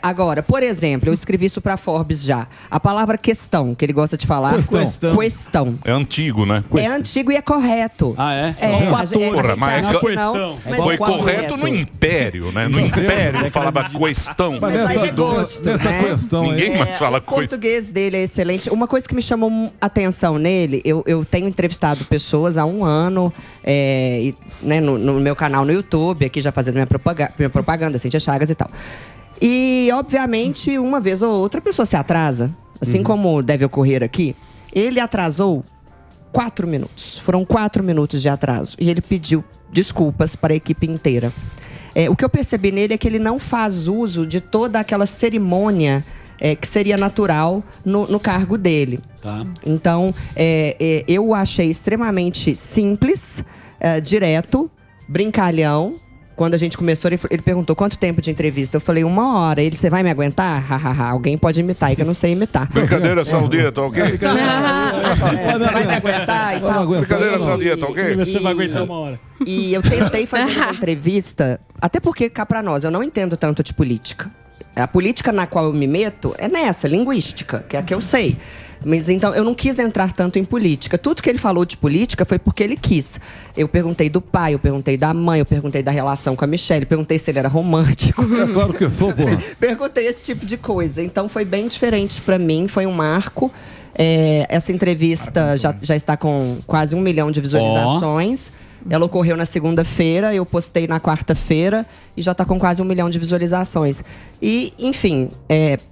Agora, por exemplo, eu escrevi isso pra Forbes já. A palavra questão, que ele gosta de falar. Questão. É antigo, né? É antigo e é correto. Foi correto no Império, né? No Império falava questão. Mas é gosto, né? Ninguém mais fala o português dele é excelente. Uma coisa que me chamou atenção nele, eu tenho entrevistado pessoas há 1 ano, no meu canal no YouTube, aqui já fazendo minha propaganda, Cíntia Chagas e tal. E, obviamente, uma vez ou outra a pessoa se atrasa, assim como deve ocorrer aqui. Ele atrasou 4 minutos. Foram 4 minutos de atraso. E ele pediu desculpas para a equipe inteira. O que eu percebi nele é que ele não faz uso de toda aquela cerimônia que seria natural no cargo dele. Tá. Então, eu achei extremamente simples, direto, brincalhão. Quando a gente começou, ele perguntou quanto tempo de entrevista. Eu falei 1 hora. Ele, você vai me aguentar? Alguém pode imitar, que eu não sei imitar. Brincadeira saudita, tá ok? Você vai me aguentar e tal? Brincadeira saudita, tá ok? Você vai aguentar 1 hora. E eu tentei fazer uma entrevista, até porque, cá pra nós, eu não entendo tanto de política. A política na qual eu me meto é nessa, linguística, que é a que eu sei. Mas então, eu não quis entrar tanto em política. Tudo que ele falou de política foi porque ele quis. Eu perguntei do pai, eu perguntei da mãe, eu perguntei da relação com a Michelle, perguntei se ele era romântico. É claro que eu sou, porra. Perguntei esse tipo de coisa. Então, foi bem diferente pra mim, foi um marco. Essa entrevista já está com quase 1 milhão de visualizações. Ela ocorreu na segunda-feira, eu postei na quarta-feira e já está com quase 1 milhão de visualizações. E, enfim,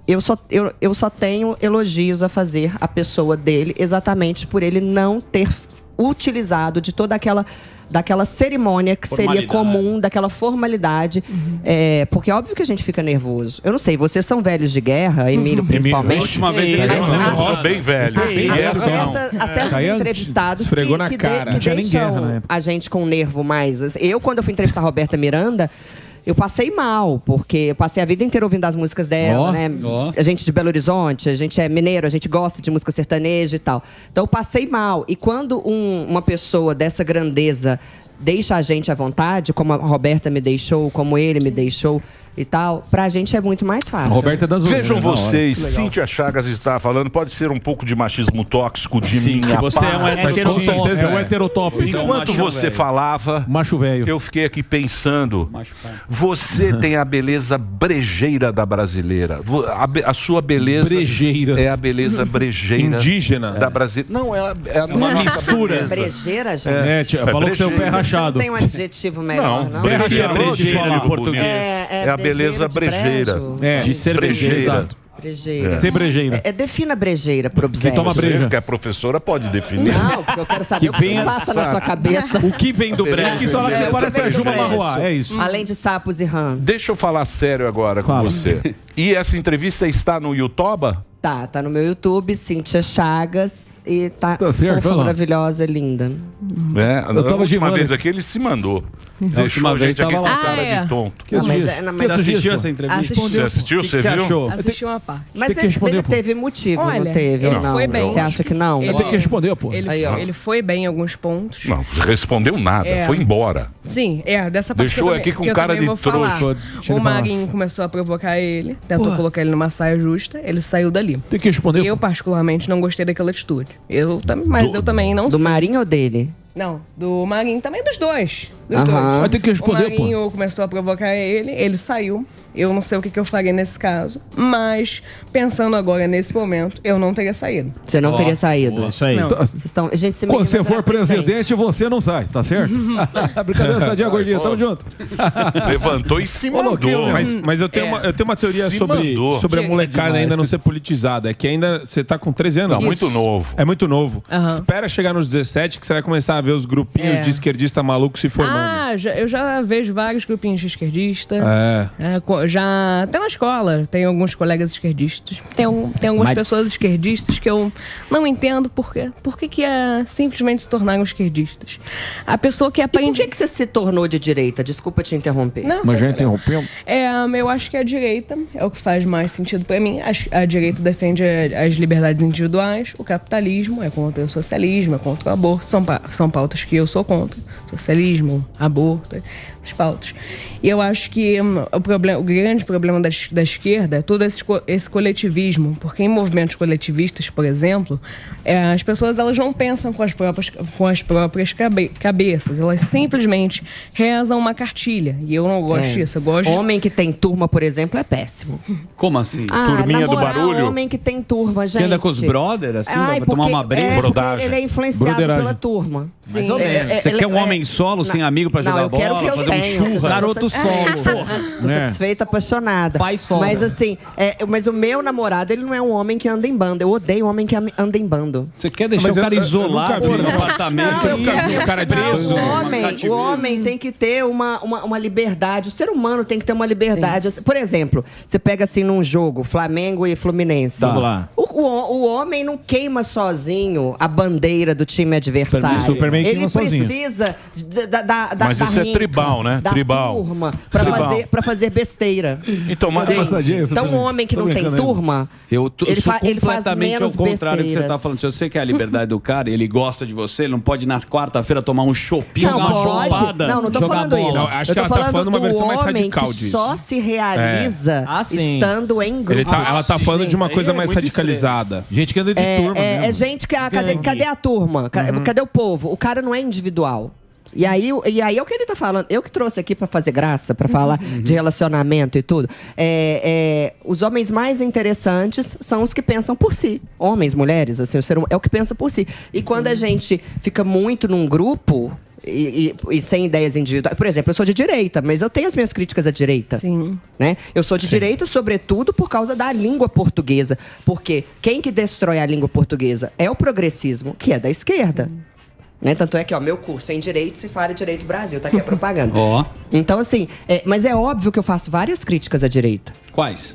eu só tenho elogios a fazer à pessoa dele, exatamente por ele não ter utilizado de toda daquela cerimônia que seria comum, daquela formalidade. Porque é óbvio que a gente fica nervoso. Eu não sei, vocês são velhos de guerra, Emílio principalmente. A última vez bem velho. Há certos entrevistados que deixam a gente com um nervo mais. Quando eu fui entrevistar a Roberta Miranda, eu passei mal, porque eu passei a vida inteira ouvindo as músicas dela, né? A gente de Belo Horizonte, a gente é mineiro, a gente gosta de música sertaneja e tal. Então eu passei mal. E quando uma pessoa dessa grandeza deixa a gente à vontade, como a Roberta me deixou, como ele me deixou e tal, pra gente é muito mais fácil. Roberta das Vejam vocês, Cíntia Chagas estava falando, pode ser um pouco de machismo tóxico de minha você parte. é um heterotop. É um heterotop. Enquanto você falava, macho velho, eu fiquei aqui pensando, você tem a beleza brejeira da brasileira. A sua beleza brejeira. É a beleza brejeira indígena da brasileira. Não, é uma mistura. Brejeira, gente? Falou que você é o pé rachado. Não tem um adjetivo melhor, não? Pé rachado em português. É a beleza brejeira. De ser brejeira. Brejeira. Ser brejeira. Defina brejeira pro Obséquio. Que toma breja. Que a professora pode definir. Não, porque eu quero saber o que passa na sua cabeça. O que vem do brejo. Que só que você parece a Juma Marroá, é isso. Além de sapos e rãs. Deixa eu falar sério agora com você. E essa entrevista está no YouTube? Tá no meu YouTube, Cíntia Chagas, e tá certo, fofa, maravilhosa, linda. A última vez aqui ele se mandou. Deixou a gente aqui com cara de tonto. Você assistiu essa entrevista? Você assistiu? Você viu? Achou? Assisti uma parte. Mas ele teve motivo, Olha, não teve? ele Não. foi bem. Você acha que não? Tem que responder, pô. Ele foi bem em alguns pontos. Não, respondeu nada, foi embora. Sim, dessa parte deixou aqui com cara de trouxa. O Marinho começou a provocar ele, tentou colocar ele numa saia justa, ele saiu dali. Tem que responder. Eu, particularmente, não gostei daquela atitude. Eu também não sei. Do Marinho ou dele? Não, do Marinho também, dos dois. Vai ter que responder, o Marinho começou a provocar ele saiu. Eu não sei o que eu faria nesse caso, mas pensando agora nesse momento, eu não teria saído. Você não teria saído? Isso aí. Gente, quando você for presidente, você não sai, tá certo? Brincadeira, sadia, gordinha, tamo junto. Levantou e se mandou. Mas eu tenho uma teoria sobre a molecada ainda não ser politizada. É que ainda você tá com 13 anos. Não, muito novo. É muito novo. Espera chegar nos 17 que você vai começar a ver os grupinhos de esquerdista maluco se formando. Eu já vejo vários grupinhos de esquerdista. Já até na escola tem alguns colegas esquerdistas. Tem algumas pessoas esquerdistas que eu não entendo por que simplesmente se tornaram esquerdistas. A pessoa que aprende... E por que você se tornou de direita? Desculpa te interromper. Não, mas já interrompeu? Eu acho que a direita é o que faz mais sentido pra mim. A direita defende as liberdades individuais, o capitalismo é contra o socialismo, é contra o aborto. São pautas que eu sou contra. Socialismo, aborto, essas pautas. E eu acho que o grande problema da esquerda é todo esse coletivismo, porque em movimentos coletivistas, por exemplo, as pessoas elas não pensam com as próprias cabeças, elas simplesmente rezam uma cartilha, e eu não gosto disso. Homem que tem turma, por exemplo, é péssimo. Como assim? Turminha do barulho? Homem que tem turma, gente. Que anda com os brothers, assim, vai tomar uma briga? Ele é influenciado pela turma. Mais ou menos. Você quer um homem solo, sem amigo pra jogar bola, fazer um churras? Garoto solo. Tô satisfeita, apaixonada. Pai solo. Mas assim, mas o meu namorado, ele não é um homem que anda em bando. Eu odeio homem que anda em bando. Você quer deixar o cara isolado no apartamento? Eu nunca vi o cara preso. O homem tem que ter uma liberdade. O ser humano tem que ter uma liberdade. Sim. Por exemplo, você pega assim num jogo, Flamengo e Fluminense. Vamos lá. O homem não queima sozinho a bandeira do time adversário. Superman ele sozinho. Precisa Mas isso é tribal, né? Da Tribal. turma pra fazer besteira. Então, um homem que não tem turma, ele faz completamente ao contrário do que você besteiras. tá falando. Se você quer a liberdade do cara, ele gosta de você, ele não pode na quarta-feira tomar um chopinho, Não, uma pode. chopada, Não tô jogar falando bola. isso. Não, acho Eu que tô ela tá falando uma versão mais homem radical que disso. só se realiza sim. estando em grupo. Ela tá falando de uma coisa mais radicalizada. Gente que anda de turma mesmo. É gente que... Cadê a turma? Cadê o povo? O cara não é individual. E aí é o que ele tá falando. Eu que trouxe aqui pra fazer graça, pra falar de relacionamento e tudo. Os homens mais interessantes são os que pensam por si. Homens, mulheres, assim, o ser humano é o que pensa por si. E quando a gente fica muito num grupo e sem ideias individuais... Por exemplo, eu sou de direita, mas eu tenho as minhas críticas à direita. Sim. Né? Eu sou de direita, sobretudo, por causa da língua portuguesa. Porque quem que destrói a língua portuguesa é o progressismo, que é da esquerda. Né? Tanto é que, meu curso é em Direito, se fala Direito Brasil, tá aqui a propaganda. Então, assim, mas é óbvio que eu faço várias críticas à direita. Quais?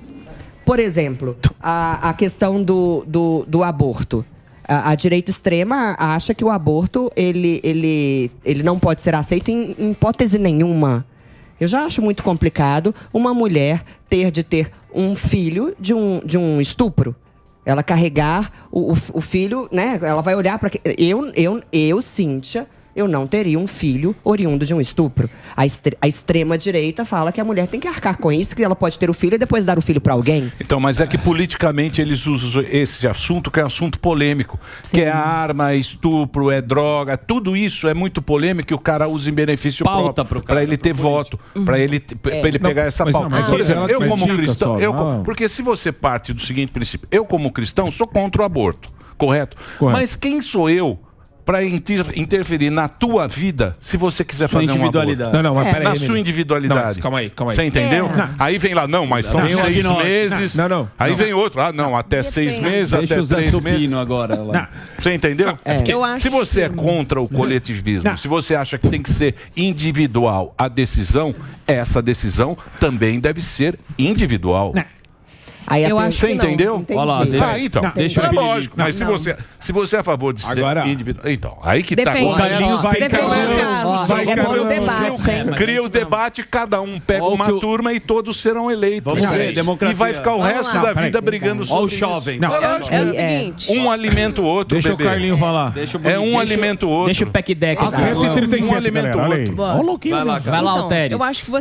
Por exemplo, a questão do aborto. A direita extrema acha que o aborto, ele não pode ser aceito em hipótese nenhuma. Eu já acho muito complicado uma mulher ter um filho de um estupro. Ela carregar o filho, né? Ela vai olhar para... Eu, Cíntia, eu não teria um filho oriundo de um estupro. A extrema-direita fala que a mulher tem que arcar com isso, que ela pode ter o filho e depois dar o filho para alguém. Então, mas é que politicamente eles usam esse assunto, que é um assunto polêmico. Sim. Que é arma, é estupro, é droga, tudo isso é muito polêmico e o cara usa em benefício próprio, para ele ter voto, para ele pegar essa pauta. Por exemplo, eu como cristão, porque se você parte do seguinte princípio, eu como cristão sou contra o aborto, correto? Mas quem sou eu para interferir na tua vida, se você quiser fazer um aborto? Não, mas peraí. Na sua individualidade. Não, calma aí. Você entendeu? Aí vem lá, mas são 6 meses. Aí vem outro, até 6 meses, até 3 meses. Agora, lá. Você entendeu? Se você é contra o coletivismo, se você acha que tem que ser individual a decisão, essa decisão também deve ser individual. Você entendeu? Olha lá, então. Deixa eu lógico. Mas se você é a favor de ser individual. Então, aí que tá. O Carlinhos vai cria o debate, cada um pega uma turma e todos serão eleitos. Vamos ver, democracia. E vai ficar o resto da vida brigando sobre isso. Olha o jovem. É o seguinte. Um alimenta o outro. Deixa o Carlinho falar. É um alimenta o outro. Deixa o pack deck. 137, um alimenta o outro. Olha o louquinho. Vai lá, Alteres. Eu acho que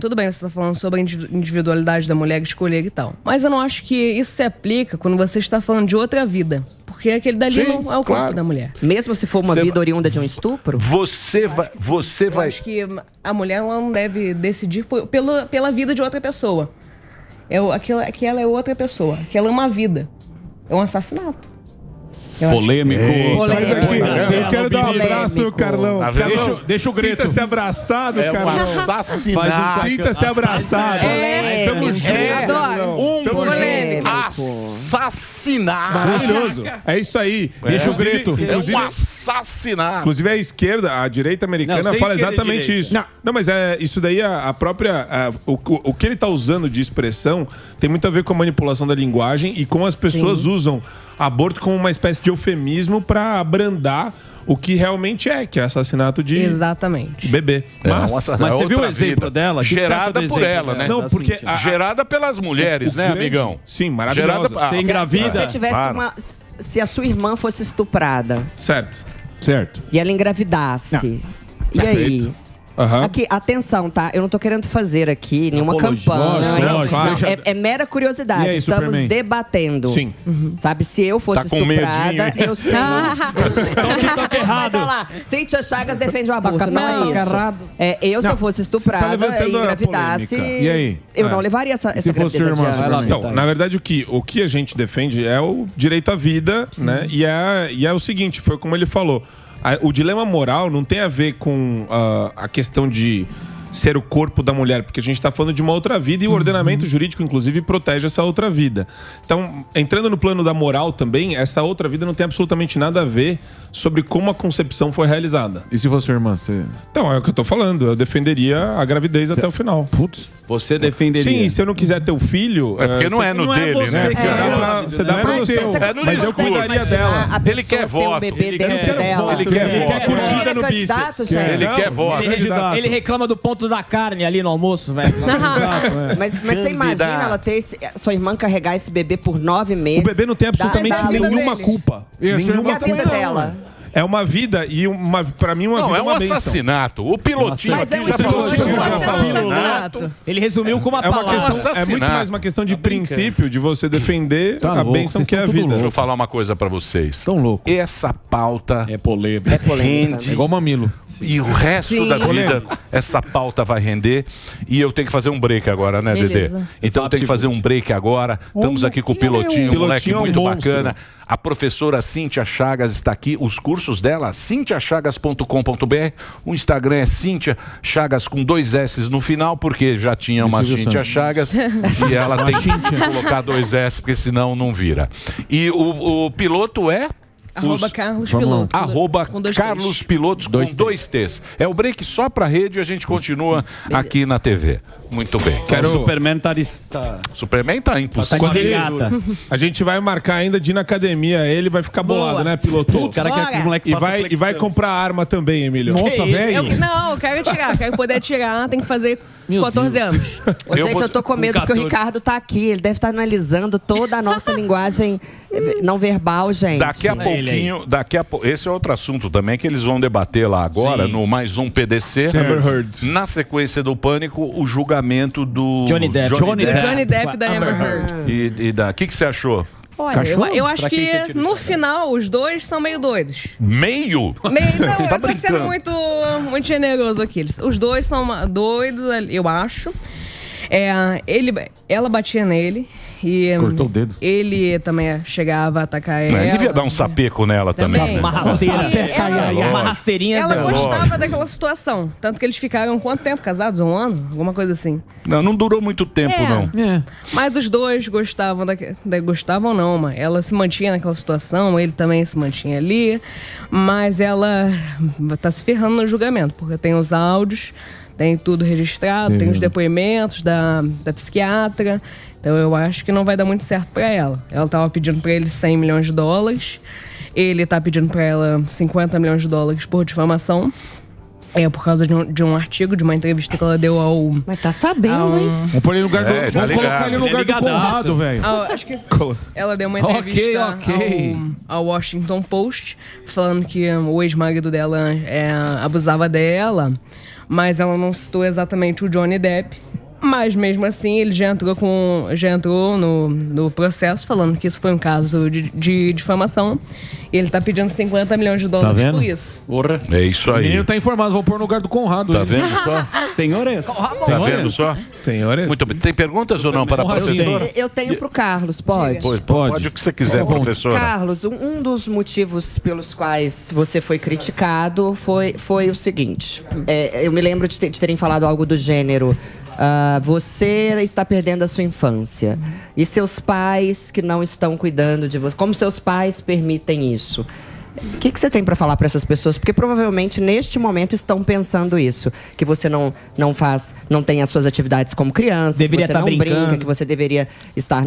tudo bem, você tá falando sobre a individualidade da mulher escolher e tal. Mas eu não acho que isso se aplica quando você está falando de outra vida. Porque aquele dali não é o corpo da mulher. Mesmo se for uma vida oriunda de um estupro? Eu acho que a mulher ela não deve decidir pela vida de outra pessoa. Que ela é outra pessoa. Que ela é uma vida. É um assassinato. Polêmico. Eu quero dar um abraço, Carlão. Deixa o Greto. Sinta-se abraçado, Carlão. Assassinato. Sinta-se abraçado. Tamo junto. Polêmico. Assassinato. Maravilhoso. É isso aí. Deixa o Greto. É um assassinato. Inclusive a esquerda, a direita americana fala exatamente isso. Não, mas isso daí a própria... O que ele está usando de expressão tem muito a ver com a manipulação da linguagem e com as pessoas usam aborto como uma espécie de eufemismo para abrandar o que realmente que é assassinato de bebê. Mas você viu o exemplo dela? Gerada por ela, né? Não, porque gerada pelas mulheres, né, amigão? Sim, maravilhosa. Você engravida. Se a sua irmã fosse estuprada. Certo. E ela engravidasse. E aí? Aqui, atenção, tá? Eu não tô querendo fazer aqui nenhuma campanha. Lógico. É mera curiosidade. Aí, estamos Superman? debatendo. Sim. Sabe, se eu fosse estuprada, eu sei. Toque errado. Cíntia Chagas defende o aborto, não é isso. Se eu fosse estuprada e engravidasse, e aí? Eu não levaria essa gravidez adiante. Então, na verdade, o que a gente defende é o direito à vida, né? E é o seguinte, foi como ele falou. O dilema moral não tem a ver com a questão de ser o corpo da mulher, porque a gente está falando de uma outra vida e o ordenamento jurídico, inclusive, protege essa outra vida. Então, entrando no plano da moral também, essa outra vida não tem absolutamente nada a ver sobre como a concepção foi realizada. E se fosse irmã? Então, é o que eu tô falando. Eu defenderia a gravidez até o final. Putz. Você defenderia? Sim, e se eu não quiser ter o filho... porque não é no dele, né? Você dá pra o seu. Mas eu cuidaria dela. Ele quer voto. Ele quer voto. Ele quer curtida no bíceps. Ele quer voto. Ele reclama do ponto da carne ali no almoço, velho. Mas você imagina ela ter sua irmã carregar esse bebê por 9 meses. O bebê não tem absolutamente nenhuma culpa. E a vida dela? É uma vida e pra mim uma vida é um assassinato. O pilotinho aqui já falou de assassinato. Ele resumiu com uma palavra. É muito mais uma questão de princípio, de você defender a bênção que é a vida. Deixa eu falar uma coisa pra vocês. Tão louco. Essa pauta é polêmica. Rende. É igual mamilo. E o resto da vida, essa pauta vai render. E eu tenho que fazer um break agora, né, Dedê? Então eu tenho que fazer um break agora. Estamos aqui com o Pilotinho, um moleque muito bacana. A professora Cíntia Chagas está aqui. Os cursos dela, cinciachagas.com.br. O Instagram é Cíntia Chagas com 2 S no final, porque já tinha uma Cíntia Chagas. E ela tem que colocar 2 S, porque senão não vira. E o piloto é... Arroba Carlos Piloto. Arroba com dois Carlos Pilotos com dois T's. É o break só pra rede e a gente continua aqui na TV. Muito bem. O Superman tá... Superman tá impossível. Quando a gente vai marcar ainda de ir na academia, ele vai ficar bolado, né, Piloto? O cara quer que o moleque faça e vai comprar arma também, Emílio. Nossa, velho. Não, eu quero tirar. Quero poder tirar, tem que fazer 14 anos. Ô, gente, eu tô com medo porque o Ricardo tá aqui. Ele deve estar analisando toda a nossa linguagem não verbal, gente. Daqui a pouquinho, esse é outro assunto também que eles vão debater lá agora, no mais um PDC. Na sequência do Pânico, o julgamento do Johnny Depp. Johnny Depp da Amber Heard. O que você achou? Olha, eu acho que no final os dois são meio doidos. Meio? Não, eu tô sendo muito generoso aqui. Os dois são doidos, eu acho. Ela batia nele. E cortou o dedo. Ele também chegava a atacar ela. Ele devia dar um sapeco nela também. Uma rasteira. Uma rasteirinha. Ela gostava daquela situação. Tanto que eles ficaram quanto tempo casados? 1 ano? Alguma coisa assim. Não durou muito tempo, não. Mas os dois gostavam gostavam não, mas ela se mantinha naquela situação, ele também se mantinha ali. Mas ela tá se ferrando no julgamento, porque tem os áudios, tem tudo registrado, tem os depoimentos da psiquiatra. Então eu acho que não vai dar muito certo pra ela. Ela tava pedindo pra ele $100 milhões. Ele tá pedindo pra ela $50 milhões por difamação. Por causa de um artigo, de uma entrevista que ela deu ao... Mas tá sabendo, hein? Vamos pôr ele no lugar do... Vamos colocar ele no lugar do Conrado, velho. Acho que ela deu uma entrevista ao Washington Post, falando que o ex-marido dela abusava dela, mas ela não citou exatamente o Johnny Depp. Mas mesmo assim, ele já entrou no processo falando que isso foi um caso de difamação. E ele tá pedindo $50 milhões por isso. Porra. É isso aí. O menino tá informado, vou pôr no lugar do Conrado. Tá vendo só? Senhores. Tá vendo só? Senhores. Muito bem. Tem perguntas ou não para a professora? Eu tenho pro Carlos, pode? Pode o que você quiser, professora. Carlos, um dos motivos pelos quais você foi criticado foi o seguinte. Eu me lembro de terem falado algo do gênero... você está perdendo a sua infância. E seus pais que não estão cuidando de você. Como seus pais permitem isso? O que você tem para falar para essas pessoas? Porque provavelmente neste momento estão pensando isso, que você não tem as suas atividades como criança, deveria que você não brincando. brinca, que você deveria estar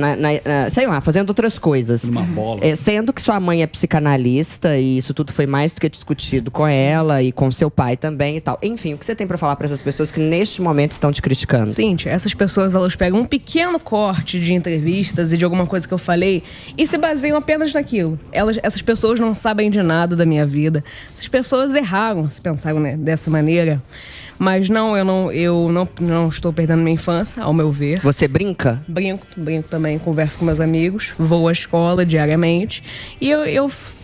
sei lá, fazendo outras coisas. Uma bola. Sendo que sua mãe é psicanalista e isso tudo foi mais do que discutido com ela e com seu pai também e tal. Enfim, o que você tem para falar para essas pessoas que neste momento estão te criticando? Cíntia, essas pessoas elas pegam um pequeno corte de entrevistas e de alguma coisa que eu falei e se baseiam apenas naquilo. Essas pessoas não sabem de nada da minha vida. Essas pessoas erraram se pensaram dessa maneira. Mas eu não estou perdendo minha infância, ao meu ver. Você brinca? Brinco também, converso com meus amigos, vou à escola diariamente. E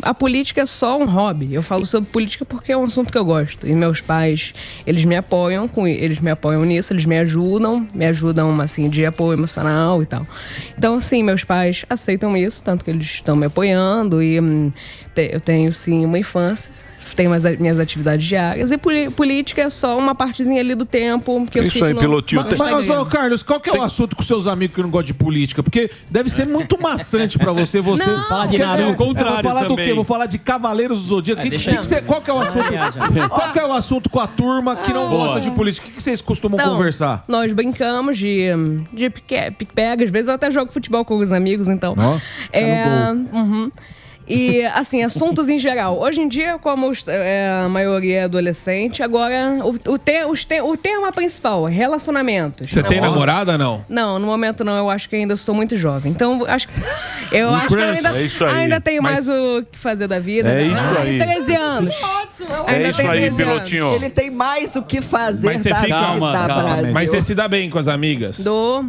a política é só um hobby. Eu falo sobre política porque é um assunto que eu gosto. E meus pais, eles me apoiam nisso, eles me ajudam assim, de apoio emocional e tal. Então, sim, meus pais aceitam isso, tanto que eles estão me apoiando e eu tenho, sim, uma infância. Tenho as minhas atividades diárias. E política é só uma partezinha ali do tempo que eu fico aí, Pilotinho. Mas, Carlos, qual que é o assunto com seus amigos que não gostam de política? Porque deve ser muito maçante pra você. Não. Falar de nada, o contrário. Vou falar também. do quê? Vou falar de Cavaleiros do Zodíaco. Qual que é o assunto? Qual que é o assunto com a turma que não gosta de política? O que vocês costumam conversar? Nós brincamos de pique-pega. Às vezes eu até jogo futebol com os amigos, então. E, assim, assuntos em geral. Hoje em dia, como a maioria é adolescente, agora o tema principal é relacionamentos. Você tem namorada, não? Não, no momento não. Eu acho que ainda sou muito jovem. Então, acho que eu ainda tenho mais o que fazer da vida. É isso aí. 13 anos. É isso aí, Pilotinho. Ele tem mais o que fazer. Mas você Mas você se dá bem com as amigas? Dou.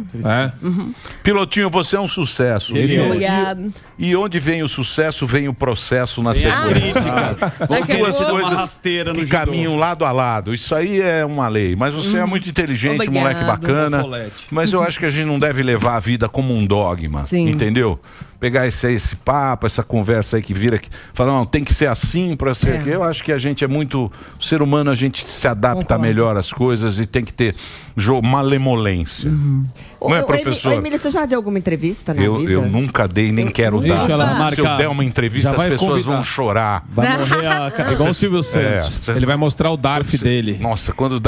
Pilotinho, você é um sucesso. Obrigado. E onde vem o sucesso, vem o processo na sequência. São duas coisas que caminham lado a lado. Isso aí é uma lei. Mas você é muito inteligente, moleque bacana. Mas eu acho que a gente não deve levar a vida como um dogma. Sim. Entendeu? Pegar esse papo, essa conversa aí que vira, falar, não, tem que ser assim para ser aqui. Eu acho que a gente é muito... O ser humano, a gente se adapta melhor às coisas e tem que ter malemolência. Não é, professor? Emílio, você já deu alguma entrevista na vida? Eu nunca dei, nem quero dar. Deixa ela Se eu marcar. der uma entrevista, Já as vai pessoas convidar. vão chorar. Vai morrer igual o Silvio Santos. Ele vai mostrar o Darf dele. Nossa, quando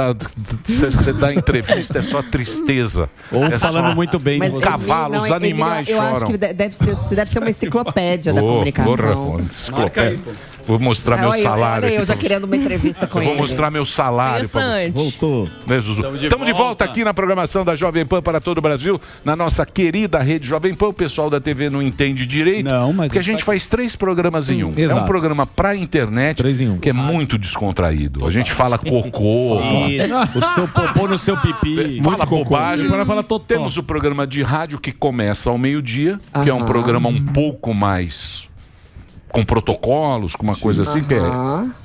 você dá entrevista é só tristeza. Ou é falando muito bem de Mas, você. Cavalos, Emílio, animais eu acho choram. que deve ser uma enciclopédia da comunicação. Enciclopédia. Vou mostrar meu Olha salário. eu aqui já pra querendo uma entrevista com Eu vou ele. mostrar meu salário pra você. Voltou. Né, Zuzu? Estamos de volta aqui na programação da Jovem Pan para todo o Brasil, na nossa querida rede Jovem Pan. O pessoal da TV não entende direito, porque a gente faz 3 programas em um. É um Exato. programa pra internet 3 em 1. que é muito descontraído. A gente fala cocô, O seu popô no seu pipi. fala bobagem. Agora fala totó. Temos o programa de rádio que começa ao meio-dia, que é um Aham. programa um pouco mais com protocolos, com uma coisa assim, que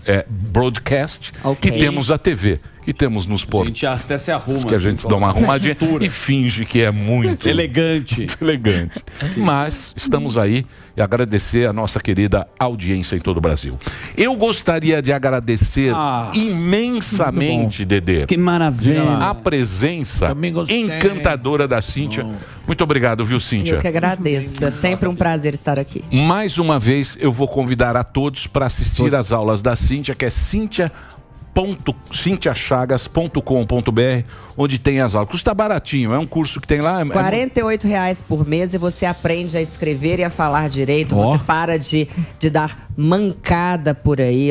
é broadcast. Ok. E temos a TV, que temos nos A portais. gente até se arruma. Que a gente dá uma arrumadinha Postura. e finge que é muito Elegante. muito elegante. Mas estamos aí e agradecer a nossa querida audiência em todo o Brasil. Eu gostaria de agradecer imensamente, Dedê, Que maravilha. a presença Também gostei. encantadora da Cíntia. Muito obrigado, viu, Cíntia? Eu que agradeço. É sempre um prazer estar aqui. Mais uma vez, eu vou convidar a todos para assistir às aulas da Cíntia, que é cintiachagas.com.br, onde tem as aulas. Custa baratinho, é um curso que tem lá. R$ 48,00 por mês e você aprende a escrever e a falar direito. Você para de dar mancada por aí.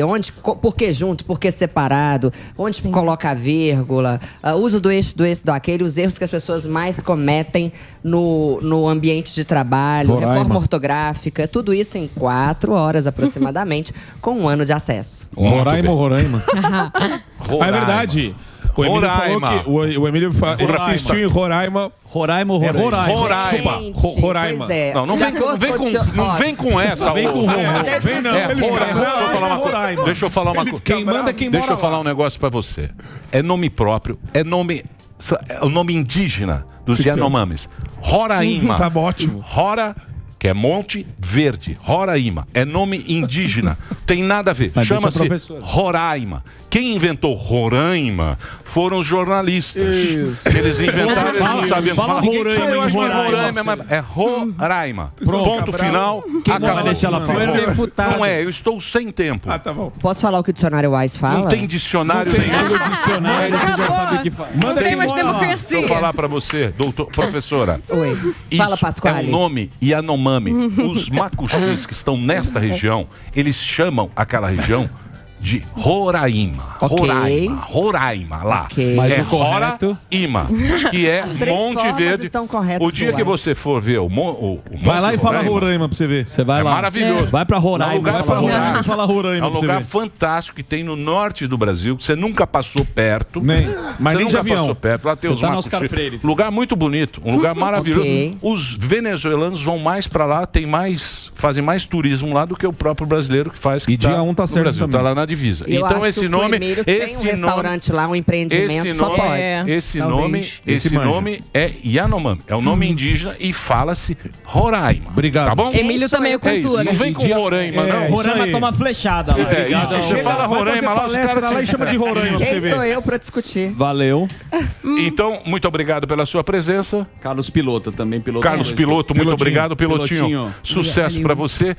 Por que junto? Por que separado? Onde coloca a vírgula? Uso do eixo, do aquele. Os erros que as pessoas mais cometem no ambiente de trabalho. Reforma ortográfica. Tudo isso em 4 horas aproximadamente, com 1 ano de acesso. Roraima. Roraima. É verdade. O Emílio falou que o Emílio ele assistiu em Roraima. Roraima. Roraima. Desculpa, Roraima. Pois é. Não De acordo com o seu- ó, vem com essa. Vem com Vem não, É, ele Roraima. Deixa eu falar uma coisa. Quem manda é quem Deixa eu mora falar lá. um negócio pra você. É nome próprio, é o nome indígena dos Yanomamis. Roraima. Tá ótimo. Rora, que é Monte Verde. Roraima. É nome indígena. Tem nada a ver. Mas deixa Chama-se o professor. Roraima. Quem inventou Roraima foram os jornalistas. Eles inventaram, eles não sabiam fala falar. Roraima Eu em acho que Roraima. mas é Roraima. Pronto, Ponto Cabral. final. Quem vai deixar ela falar? Não é, eu estou sem tempo. Ah, tá bom. Posso falar o que o dicionário Wise fala? Não tem dicionário nenhum. Dicionário, você já sabe o que faz. Manda Tem quem mais mora lá. Deixa eu democracia. falar pra você, professora. Oi. Fala, Isso Pasquale. é um nome Yanomami. Os macuxis que estão nesta região, eles chamam aquela região de Roraima. Ok. Roraima, lá. Ok. Mas é o correto- Roraima, que é três Monte formas Verde. estão corretas, O dia Duarte. que você for ver o Vai lá Monte e fala Roraima pra você ver. Você vai É lá. maravilhoso. Vai pra Roraima. É um lugar vai pra Roraima. fantástico. Fala Roraima É um pra você lugar ver. fantástico que tem no norte do Brasil, que você nunca passou perto. Nem- mas você nem de nunca avião. passou perto. Lá tem Você os tá no macuxis. Oscar Freire. Lugar muito bonito, um lugar maravilhoso. Ok. Os venezuelanos vão mais pra lá, fazem mais turismo lá do que o próprio brasileiro que faz. Que E dia 1 tá no certo Brasil, também. tá lá na divisa. Eu Então acho esse que nome, o Emílio tem um restaurante lá, um empreendimento, só pode. esse talvez. nome, Esse esse manja. nome é Yanomami. É um nome indígena e fala-se Roraima. Obrigado. Tá bom? Emílio também é É isso. cultura. Não vem com Roraima, não. Isso Roraima aí. toma flechada lá. É isso. Você fala Roraima lá, os caras lá e chama de Roraima pra você Quem ver. sou eu pra discutir? Valeu. Então, muito obrigado pela sua presença. Carlos Piloto também. Piloto Carlos Piloto, muito obrigado, Pilotinho. Sucesso pra você.